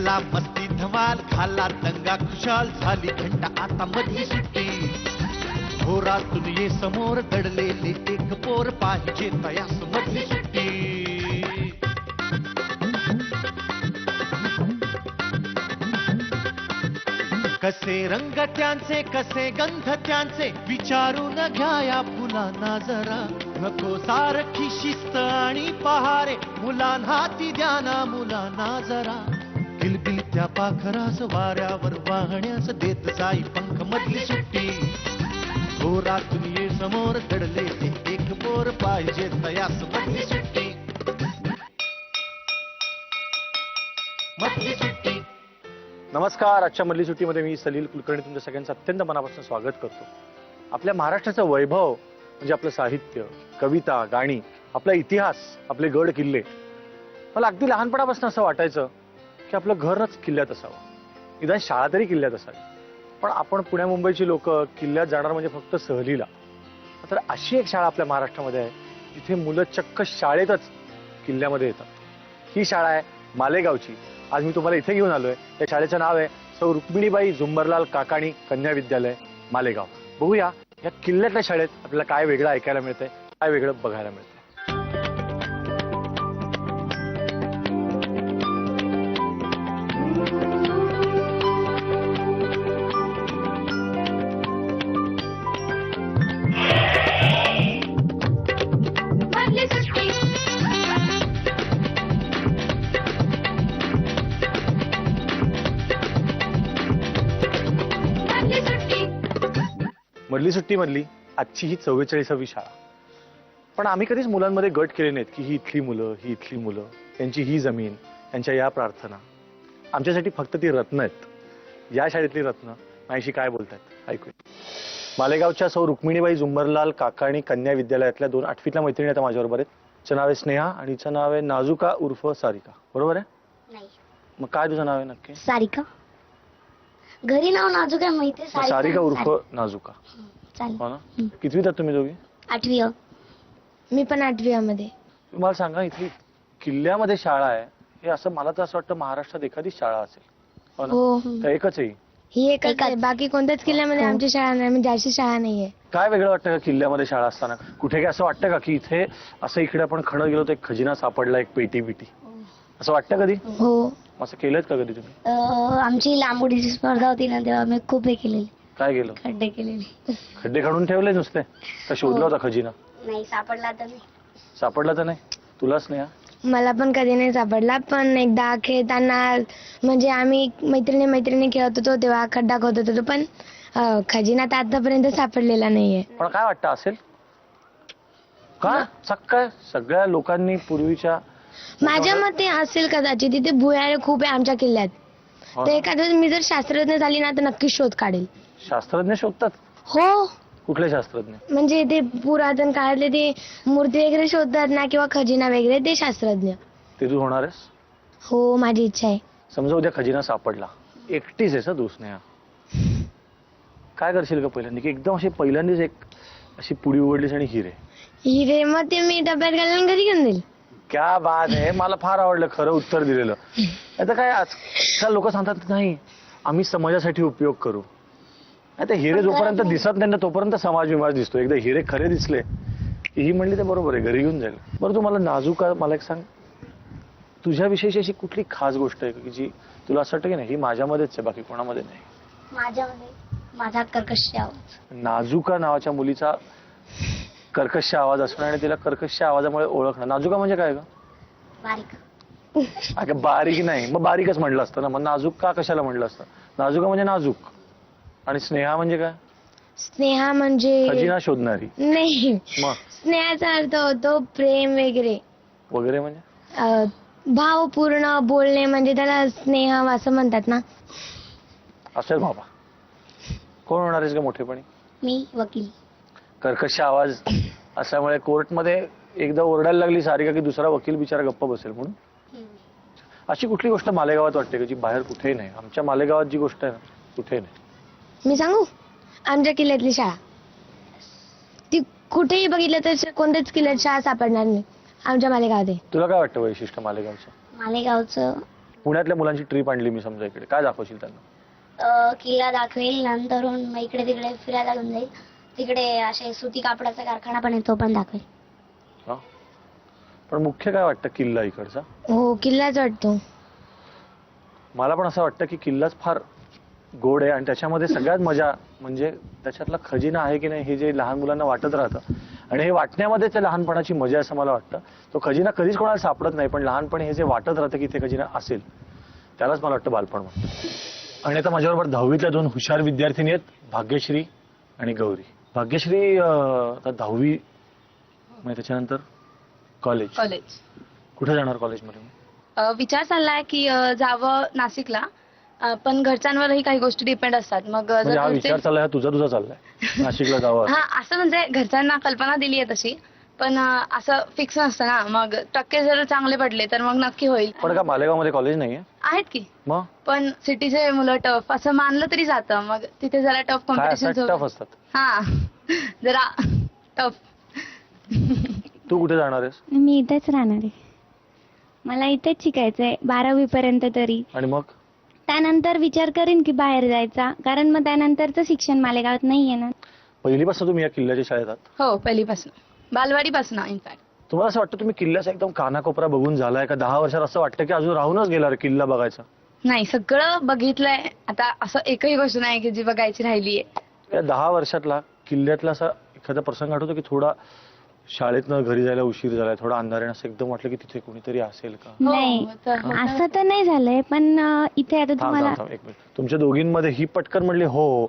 केला मस्ती धमाल, खाला दंगा खुशाल, झाली घंटा आता मधली सुट्टी. घोरातून ये समोर दडलेले एक पोर, पाहिजे तयास मधली सुट्टी. कसे रंग त्यांचे कसे गंध त्यांचे, विचारून घ्या या फुलांना जरा. नको सारखी शिस्त आणि पहारे, मुलांना ती द्याना मुलांना जरा. किलबिल त्या पाखरास वाऱ्यावर वाहण्यास देत जाई पंख मधली सुट्टी. घोरातून ये समोर दडले एक पोर, पाहिजे तयास मधली सुट्टी. मधली सुट्टी. नमस्कार. आजच्या मधली सुट्टीमध्ये मी सलील कुलकर्णी तुमच्या सगळ्यांचं अत्यंत मनापासून स्वागत करतो. आपल्या महाराष्ट्राचं वैभव म्हणजे आपलं साहित्य, कविता, गाणी, आपला इतिहास, आपले गड किल्ले. मला अगदी लहानपणापासून असं वाटायचं की आपलं घरच किल्ल्यात असावं, निदान शाळा तरी किल्ल्यात असावी. पण आपण पुण्या मुंबईची लोक किल्ल्यात जाणार म्हणजे फक्त सहलीला. तर अशी एक शाळा आपल्या महाराष्ट्रामध्ये आहे जिथे मुलं चक्क शाळेतच किल्ल्यामध्ये येतात. ही शाळा आहे मालेगावची. आज मी तुम्हाला इथे घेऊन आलोय. या शाळेचं नाव आहे सौ रुक्मिणीबाई झुंबरलाल काकाणी कन्या विद्यालय मालेगाव. बघूया या किल्ल्यातल्या शाळेत आपल्याला काय वेगळं ऐकायला मिळतंय, काय वेगळं बघायला मिळतंय. मधली सुट्टी मधली आजची ही 44वी शाळा. पण आम्ही कधीच मुलांमध्ये गट केले नाहीत की ही इथली मुलं, ही इथली मुलं, त्यांची ही जमीन, त्यांच्या या प्रार्थना. आमच्यासाठी फक्त ती रत्न आहेत. या शाळेतली रत्न माझ्याशी काय बोलतात ऐकूया. मालेगावच्या सौ रुक्मिणीबाई झुंबरलाल काकाणी कन्या विद्यालयातल्या 2 आठवीतल्या मैत्रिणी आता माझ्याबरोबर आहेत. तिचं नाव आहे स्नेहा आणि हिचं नाव आहे नाजुका उर्फ सारिका. बरोबर आहे? नाही. मग काय तुझं नाव आहे नक्की? सारिका. घरी नाव नाजूक आहे माहिती आहे. सारिका उर्फ नाजुका. चालेल. हो ना. कितवीत आहात तुम्ही दोघी? 8वी. मी पण 8वी मध्ये. तुम्हाला सांगा इथली किल्ल्यामध्ये शाळा आहे हे असं मला तर असं वाटतं महाराष्ट्रात एखादी शाळा असेल. हो ना? हो. का एकच आहे? ही एकच आहे. बाकी कोणत्याच किल्ल्यामध्ये हो. आमची शाळा नाही, म्हणजे अशी शाळा नाहीये. काय वेगळं वाटतं का किल्ल्यामध्ये शाळा असताना? कुठे काय असं वाटतं का की इथे असं इकडे आपण खणत गेलो तर एक खजिना सापडला, एक पेटी बिटी, असं वाटतं कधी? हो. असं केलंय का कधी तुम्ही? आमची लांब उडीची स्पर्धा होती ना, तेव्हा आम्ही खूप हे केलेले, काय केलं? खड्डे केलेले. खड्डे काढून ठेवले नुसते का शोधला होता खजिना? नाही सापडला तर नाही. सापडला तर नाही. तुलाच नाही? मला पण कधी नाही सापडला, पण एकदा खेळताना म्हणजे आम्ही मैत्रिणी खेळत होतो तेव्हा खड्डा खोदत होतो, पण खजिना तर आतापर्यंत सापडलेला नाहीये. पण काय वाटतं असेल का? काय सगळ्या लोकांनी पूर्वीच्या माझ्या मते असेल कदाचित. तिथे भुयारे खूप आहे आमच्या किल्ल्यात. हो तर ना? एखाद्या मी जर शास्त्रज्ञ झाली ना तर नक्की शोध काढेल. शास्त्रज्ञ शोधतात? हो. कुठले शास्त्रज्ञ? म्हणजे ते पुरातन काळातले ते मूर्ती वगैरे शोधतात ना, किंवा खजिना वगैरे, ते शास्त्रज्ञ. ते तू होणार आहेस? हो, माझी इच्छा आहे. समजा उद्या खजिना सापडला, एकटीच आहेस तू स्नेहा, काय करशील का पहिल्यांदा? की एकदम अशी पहिल्यांदाच एक अशी पुडी उघडलीस आणि हिरे मग ते मी डब्यात घालून घरी घेऊन देईल. क्या बात आहे. मला फार आवडलं खरं उत्तर दिलेलं. आता काय आजकाल लोक सांगतात नाही आम्ही समाजासाठी उपयोग करू. आता हिरे जोपर्यंत दिसत नाही ना तोपर्यंत समाज विमाज दिसतो. एकदा हिरे खरे दिसले की ही म्हणली तर बरोबर आहे, घरी घेऊन जाईल. बरं तू मला नाजूका मला एक सांग, तुझ्याविषयीची अशी कुठली खास गोष्ट आहे की जी तुला असं वाटतं की नाही ही माझ्यामध्येच आहे, बाकी कोणामध्ये नाही? माझा कर्कश आवाज. नाजुका नावाच्या मुलीचा कर्कश आवाज असणं आणि तिला कर्कश आवाजामुळे ओळखणं. नाजुका म्हणजे काय ग? बारीक. अगं बारीक नाही, मग बारीकच म्हणलं असतं ना. मग नाजूक का कशाला म्हणलं असतं? नाजुका म्हणजे नाजूक. आणि स्नेहा म्हणजे काय? स्नेहा म्हणजे खजिना शोधणारी. नाही, मग स्नेहाचा अर्थ होतो प्रेम वगैरे. वगैरे म्हणजे भावपूर्ण बोलणे, म्हणजे त्याला स्नेह असं म्हणतात ना. असेल बाबा. कोण होणार आहेस का मोठेपणी? मी वकील. कर्कश आवाज असल्यामुळे कोर्टमध्ये एकदा ओरडायला लागली सारिका की दुसरा वकील बिचारा गप्प बसेल म्हणून. अशी कुठली गोष्ट मालेगावात वाटते का जी बाहेर कुठेही नाही? आमच्या मालेगावात जी गोष्ट आहे ना कुठेही नाही. मी सांगू, आमच्या किल्ल्यातली शाळा, ती कुठेही बघितलं तर कोणत्याच किल्ल्यात शाळा सापडणार नाही आमच्या मालेगावात. तुला काय वाटतं वैशिष्ट्य मालेगावचं? मालेगावचं पुण्यातल्या मुलांची ट्रिप आणली मी समजा इकडे, काय दाखवशील त्यांना? किल्ला दाखवेल, नंतरून मग इकडे तिकडे फिरायला घेऊन जाईल. तिकडे असे सुती कापडाचा कारखाना पण आहे, तो पण दाखवेल. हा, पण मुख्य काय वाटतं किल्ला इकडचा? हो, किल्लाच वाटतो. मला पण असं वाटतं की किल्लाच फार गोड आहे आणि त्याच्यामध्ये सगळ्यात मजा म्हणजे त्याच्यातला खजिना आहे की नाही हे जे लहान मुलांना वाटत राहतं आणि हे वाटण्यामध्ये त्या लहानपणाची मजा असं मला वाटतं. तो खजिना कधीच कोणाला सापडत नाही, पण लहानपणी हे जे वाटत राहतं की ते खजिना असेल त्यालाच मला वाटतं बालपण म्हणतं. आणि आता माझ्याबरोबर 10वीतल्या 2 हुशार विद्यार्थिनी आहेत, भाग्यश्री आणि गौरी. भाग्यश्री आता 10वी म्हणजे त्याच्यानंतर कॉलेज कुठे जाणार कॉलेजमध्ये? विचार चाललाय की जावं नाशिकला, पण घरच्यांवरही काही गोष्टी डिपेंड असतात. मग म्हणजे जर हा घरचे- विचार चाललाय, हा तुझा चाललाय नाशिकला जावं असं? हा, असं म्हणजे घरच्यांना कल्पना दिली आहे तशी, पण असं फिक्स नसतं ना. मग टक्के जर चांगले पडले तर मग नक्की होईल. पण का मालेगावमध्ये कॉलेज नाहीये? आहेत की, मग पण सिटीचे मुलं टफ असं मानलं तरी जातं. मग तिथे जरा टफ काय असं कॉम्पिटिशन टफ असतात? हा जरा टफ. तू कुठे जाणार आहेस? मी इथेच राहणार आहे. मला इथेच शिकायचंय 12वी पर्यंत तरी. आणि मग त्यानंतर विचार करीन की बाहेर जायचा, कारण मग त्यानंतरचं शिक्षण मालेगावात नाहीये ना. पहिलीपासून तुम्ही या किल्ल्याच्या शाळेत आहात? हो, पहिलीपासून, बालवाडीपासून इनफॅक्ट. तुम्हाला असं वाटतं तुम्ही किल्ल्याचा एकदम कानाकोपरा बघून झालाय का? 10 वर्षात असं वाटतं की अजून राहूनच गेला रे किल्ला बघायचा? नाही, सगळं बघितलंय. आता असं एकही गोष्ट नाही की जी बघायची राहिलीये. या 10 वर्षातला किल्ल्यातला असा एखादा प्रसंग आठवतो की थोडा शाळेतनं घरी जायला उशीर झालाय, थोडा अंधाऱ्यानं असं एकदम वाटलं की तिथे कोणीतरी असेल का? हो, नाही, होतं. असं तर नाही झालंय, पण इथे आता थांब तुम्हाला थांब थांब एक मिनिट. तुमच्या दोघींमध्ये ही पटकन म्हणली हो,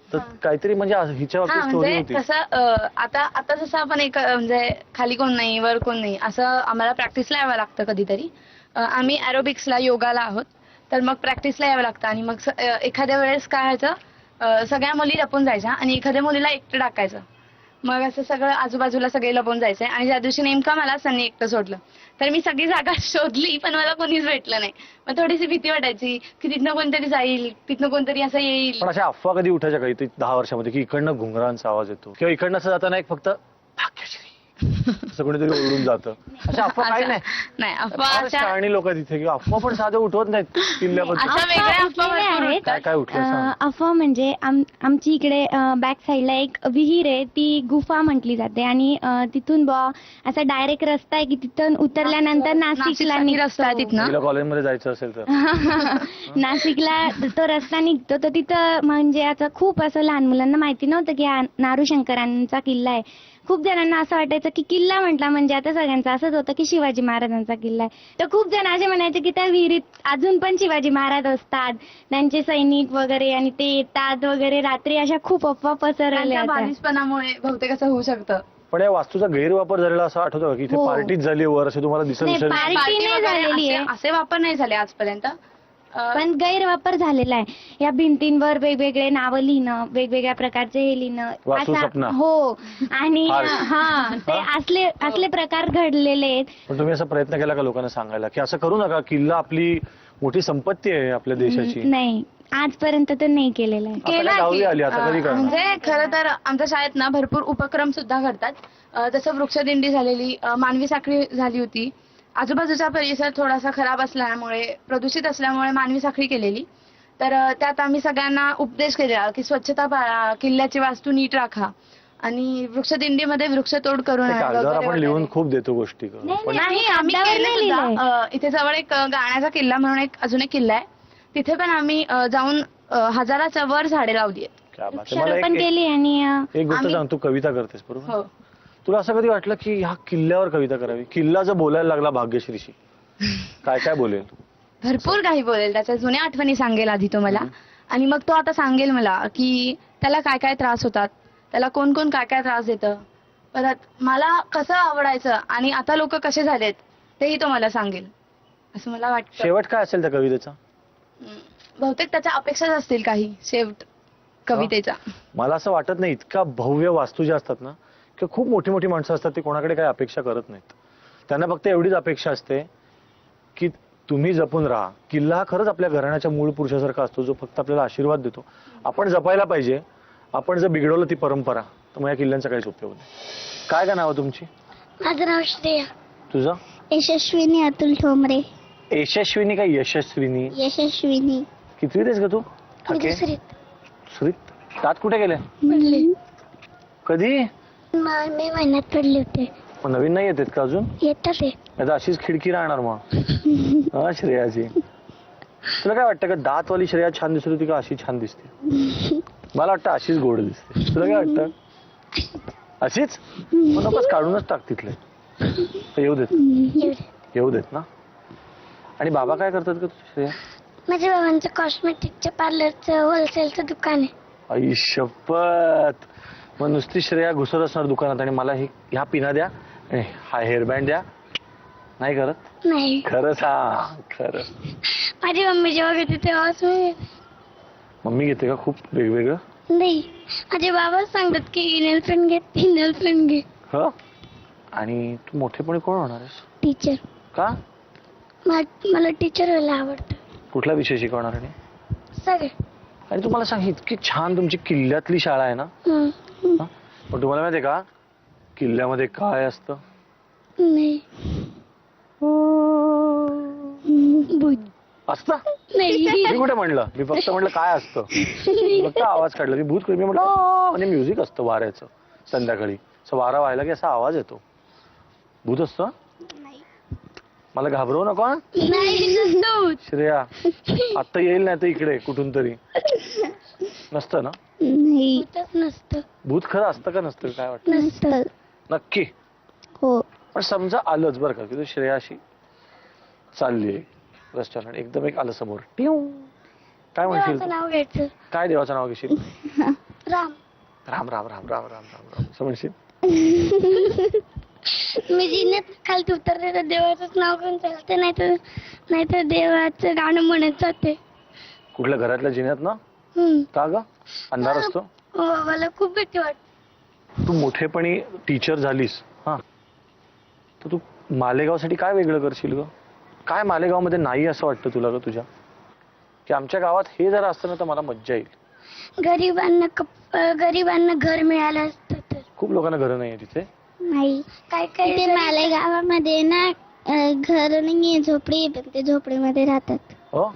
तर काहीतरी म्हणजे हिच्या हा, बाबतीत स्टोरी म्हणजे होती. कसं आता जसं आपण एक म्हणजे खाली कोण नाही वर कोण नाही असं आम्हाला प्रॅक्टिसला यावं लागतं कधीतरी. आम्ही एरोबिक्सला योगाला आहोत, तर मग प्रॅक्टिसला यावं लागतं. आणि मग एखाद्या वेळेस काय व्हायचं, सगळ्या मुली लपून जायच्या आणि एखाद्या मुलीला एकटं टाकायचं. मग असं सगळं आजूबाजूला सगळे लपून जायचे. आणि ज्या दिवशी नेमका मला त्यांनी एकटं सोडलं, तर मी सगळी जागा शोधली पण मला कोणीच भेटलं नाही. मग थोडीशी भीती वाटायची की तिथनं कोणतरी जाईल, तिथनं कोणतरी असं येईल. पण अशा अफवा कधी उठायच्या काही 10 वर्षामध्ये की इकडनं घुंगरांचा आवाज येतो किंवा इकडनं असं जाताना एक फक्त भाग्यश्री असं कोणीतरी ओरडून जातं, अशा अफवा काही नाही? नाही, अफवा फारच शहाणी लोक तिथे किंवा अफवा पण साधं उठवत नाहीत किल्ल्याबद्दल. अशा वेगळ्या अफवा उठलेल्या भरपूर आहेत. उठतात. काय उठलं सांग? अफवा म्हणजे आमची इकडे बॅक साईडला एक विहीर आहे, ती गुफा म्हटली जाते. आणि तिथून असा डायरेक्ट रस्ता आहे की तिथून उतरल्यानंतर नाशिकला नाशिकसाठी रस्ता आहे निघतो. तिथनं. तिला कॉलेजमध्ये जायचं असेल तर नाशिकला तो रस्ता निघतो. तर तिथं म्हणजे आता खूप असं लहान मुलांना माहिती नव्हतं की हा नारू शंकरांचा किल्ला आहे. खूप जणांना असं वाटायचं की किल्ला म्हटला म्हणजे आता सगळ्यांचं असंच होतं की शिवाजी महाराजांचा किल्ला आहे. तर खूप जण असे म्हणायचे की त्या विहिरीत अजून पण शिवाजी महाराज असतात, त्यांचे सैनिक वगैरे, आणि ते येतात वगैरे रात्री. अशा खूप अफवा पसरलेल्या त्यांच्या होत्या. बालिशपणामुळे बहुतेक असं होऊ शकतं. पण या वास्तूचा गैरवापर झालेला असं आठवतं का की इथे हो. पार्टीच झाली वर असं तुम्हाला दिसत नाही, असेल? पार्टी पार्टी नाही वगैरे झालेली आहे. असे वापर नाही झाले आजपर्यंत. पण गैरवापर झालेला आहे. या भिंतींवर वेगवेगळे नावं लिहिणं, वेगवेगळ्या प्रकारचे हे लिहिणं, वास्तू सपना. हो. आणि फार्स. हा, ते असले प्रकार घडलेले आहेत. पण तुम्ही असा प्रयत्न केला का लोकांना सांगायला की असं करू नका, किल्ला आपली मोठी संपत्ती आहे आपल्या देशाची? नाही, आजपर्यंत तर नाही केलेलं आहे. आता केला काय 10वी की, आली, आता कधी करणार? म्हणजे खरं तर आमच्या शाळेत ना भरपूर उपक्रम सुद्धा करतात. जसं वृक्षदिंडी झालेली, मानवी साखळी झाली होती. आजूबाजूचा परिसर थोडासा खराब असल्यामुळे, प्रदूषित असल्यामुळे मानवी साखळी केलेली. तर त्यात आम्ही सगळ्यांना उपदेश केला की स्वच्छता पाळा, किल्ल्याची वास्तू नीट राखा, आणि वृक्षदिंडीमध्ये वृक्षतोड करू ते नये कागदावर वगैरे आपण वगैरे. लिहून खूप देतो गोष्टी. नाही, पण नाही, आम्ही कागदावर केले नाही सुद्धा. लिहिलंय. इथे जवळ एक गाण्याचा किल्ला म्हणून अजून एक किल्ला आहे, तिथे पण आम्ही जाऊन 1000च्या वर झाडे लावली आहेत. क्या बात आहे. मला वृक्षारोपण एक केली. आणि एक गोष्ट आम्ही- सांग, तू कविता करतेस बरोबर? हो. तुला असं कधी वाटलं की ह्या किल्ल्यावर कविता करावी? किल्ला जर बोलायला लागला भाग्यश्रीशी काय काय बोलेल? भरपूर काही बोलेल, त्याच्या जुन्या आठवणी सांगेल आधी तो मला. आणि मग तो आता सांगेल मला की त्याला काय काय त्रास होतात, त्याला कोण कोण काय काय त्रास देतं, परत मला कसं आवडायचं आणि आता लोक कसे झालेत तेही तो मला सांगेल असं मला वाटतं. शेवट काय असेल त्या कवितेचा? बहुतेक त्याच्या अपेक्षाच असतील काही शेवट कवितेचा. मला असं वाटत नाही, इतका भव्य वास्तू ज्या असतात ना, किंवा खूप मोठी मोठी माणसं असतात ती कोणाकडे काही अपेक्षा करत नाहीत. त्यांना फक्त एवढीच अपेक्षा असते की तुम्ही जपून राहा. किल्ला हा खरंच आपल्या घराण्याच्या मूळ पुरुषासारखा असतो, जो फक्त आपल्याला आशीर्वाद देतो. आपण जपायला पाहिजे. आपण जर बिघडवलं ती परंपरा तर मग या किल्ल्यांचा काहीच उपयोग नाही. काय का नाव तुमची? माझं नाव श्रेया. तुझं? यशस्विनी अतुल ठोंबरे. यशस्विनी का यशस्विनी? यशस्विनी. कितवीत आहेस का तू? मी ठाके दुसरीत. सुरीत. दात कुठे गेले? कधी? मी महिन्यात पडले होते. मग नवीन नाही येतात का अजून? येतात ते. आता अशीच खिडकी राहणार मग. हा श्रेयाची. तुला काय वाटतं का दातवाली श्रेया छान दिसत होती का अशी छान दिसते? मला वाटतं अशीच गोड दिसते. तुला काय वाटतं? अशीच? मग नकोच काढूनच टाक तिथले. येऊ देत. येऊ देत ना. आणि बाबा काय करतात का तुझे श्रेया? माझ्या बाबांचं कॉस्मेटिकच्या पार्लरचं होलसेलचं दुकान आहे. आई शपथ. मग नुसती श्रेया घुसत असणार दुकानात आणि मला ह्या पिना द्या आणि हा हेअरबँड द्या, नाही करत? नाही. खरं सांग. खरं. माझी मम्मी जेव्हा घेते तेव्हाच मी. मम्मी घेते का खूप वेगवेगळं? नाही, माझे बाबा सांगतात की इनेल पेन घे, इनेल पेन घे. ह. आणि तू मोठेपणी कोण होणार आहेस? टीचर. का? मला टीचर व्हायला आवडतं. कुठला विषय शिकवणार आहे? सगळे. आणि तुम्हाला सांग इतकी छान तुमची किल्ल्यातली शाळा आहे ना. हं. पण तुम्हाला माहितीये का किल्ल्यामध्ये काय असतं? नाही. भूत. असतं? नाही. मी कुठे म्हणलं? मी फक्त म्हणलं काय असतं. फक्त आवाज काढला की भूत. मी म्हटलं म्हणजे म्युझिक असतं वाऱ्याचं संध्याकाळी. असं वारा व्हायला की असा आवाज येतो. भूत असतं? मला घाबरवू नको हा. नाही. श्रेया आता येईल नाही तर इकडे कुठून तरी. नसतं ना? नाही. नसतं. भूत खरं असतं का नसतं काय वाटतं? नसतं. नक्की? हो. पण समजा आलंच बरं का की तू श्रेया अशी चालली रेस्टॉरंट एकदम एक आलं समोर काय म्हणशील? देवाचं नाव घ्यायचं. काय देवाचं नाव घेशील? राम. राम राम राम राम राम राम राम असं म्हणशील? मी जिन्यात खालती उतरते तर देवाचंच नाव घेऊन चालते, नाहीतर देवाचं गाणं म्हणत जाते. कुठल्या घरातल्या जिन्यात ना? का ग? अंधार असतो? हो, मला खूप भीती वाटते. तू मोठेपणी टीचर झालीस हा तर तू मालेगावसाठी काय वेगळं करशील ग? काय मालेगावमध्ये नाही असं वाटतं तुला ग तुझ्या? की आमच्या गावात हे जर असतं ना तर मला मज्जा येईल. गरिबांना घर मिळालं असतं तर. खूप लोकांना घरं नाही आहे तिथे. नाही. काय मालेगावामध्ये ना घर नाहीये, झोपडी, पण ते झोपडीमध्ये राहतात. हो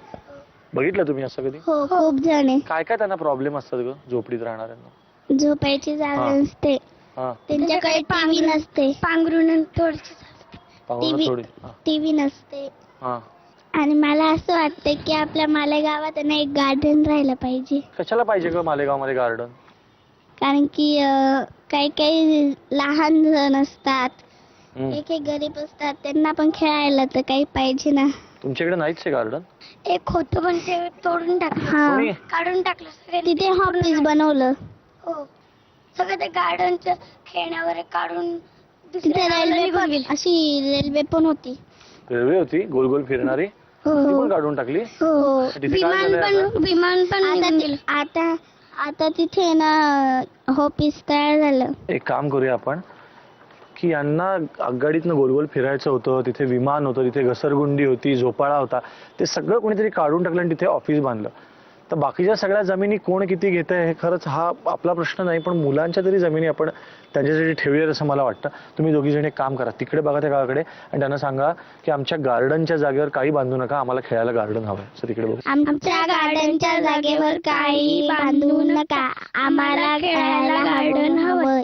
बघितलं तुम्ही असं कधी? हो, खूप जण आहे. काय काय त्यांना प्रॉब्लेम असतात ग झोपडीत राहणाऱ्यांना? झोपायची जागा हा. नसते, हा त्यांच्याकडे टीव्ही नसते, पांघरून पाहून थोडी. टीव्ही नसते. हा आणि मला असं वाटतं की आपल्या मालेगावात ना एक गार्डन राहिलं पाहिजे. कशाला पाहिजे ग मालेगाव मध्ये गार्डन? कारण की काही लहान जण असतात, हम्म. एक गरीब असतात, त्यांना पण खेळायला तर काही पाहिजे ना. तुमच्याकडे नाहीच आहे गार्डन? एक होतं पण ते तोडून टाकलं. कोणी? काढून टाकलं सगळं. तिथे ऑफिस बनवलं. हो, सगळं ते गार्डनचं खेळण्या वगैरे काढून तिथे रेल्वे अशी रेल्वे पण होती. रेल्वे होती गोल गोल फिरणारी? ती पण काढून टाकली? हो. तिथे काय झालंय विमान पण आता तिथे ना ऑफिस तयार झालं. एक काम करूया आपण की यांना आगगाडीतनं गोल गोल फिरायचं होतं, तिथे विमान होतं, तिथे घसरगुंडी होती, झोपाळा होता, ते सगळं कोणीतरी काढून टाकलं आणि तिथे ऑफिस बांधलं. तर बाकीच्या सगळ्या जमिनी कोण किती घेत आहे हे खरंच हा आपला प्रश्न नाही, पण मुलांच्या तरी जमिनी आपण त्यांच्यासाठी ठेवूयात असं मला वाटतं. तुम्ही दोघी जण एक काम करा, तिकडे बघा त्या गावाकडे आणि त्यांना सांगा की आमच्या गार्डनच्या जागेवर काही बांधू नका, आम्हाला खेळायला गार्डन हवंय. असं तिकडे बघू. आमच्या गार्डनच्या जागेवर काही बांधू नका, आम्हाला खेळायला गार्डन हवंय.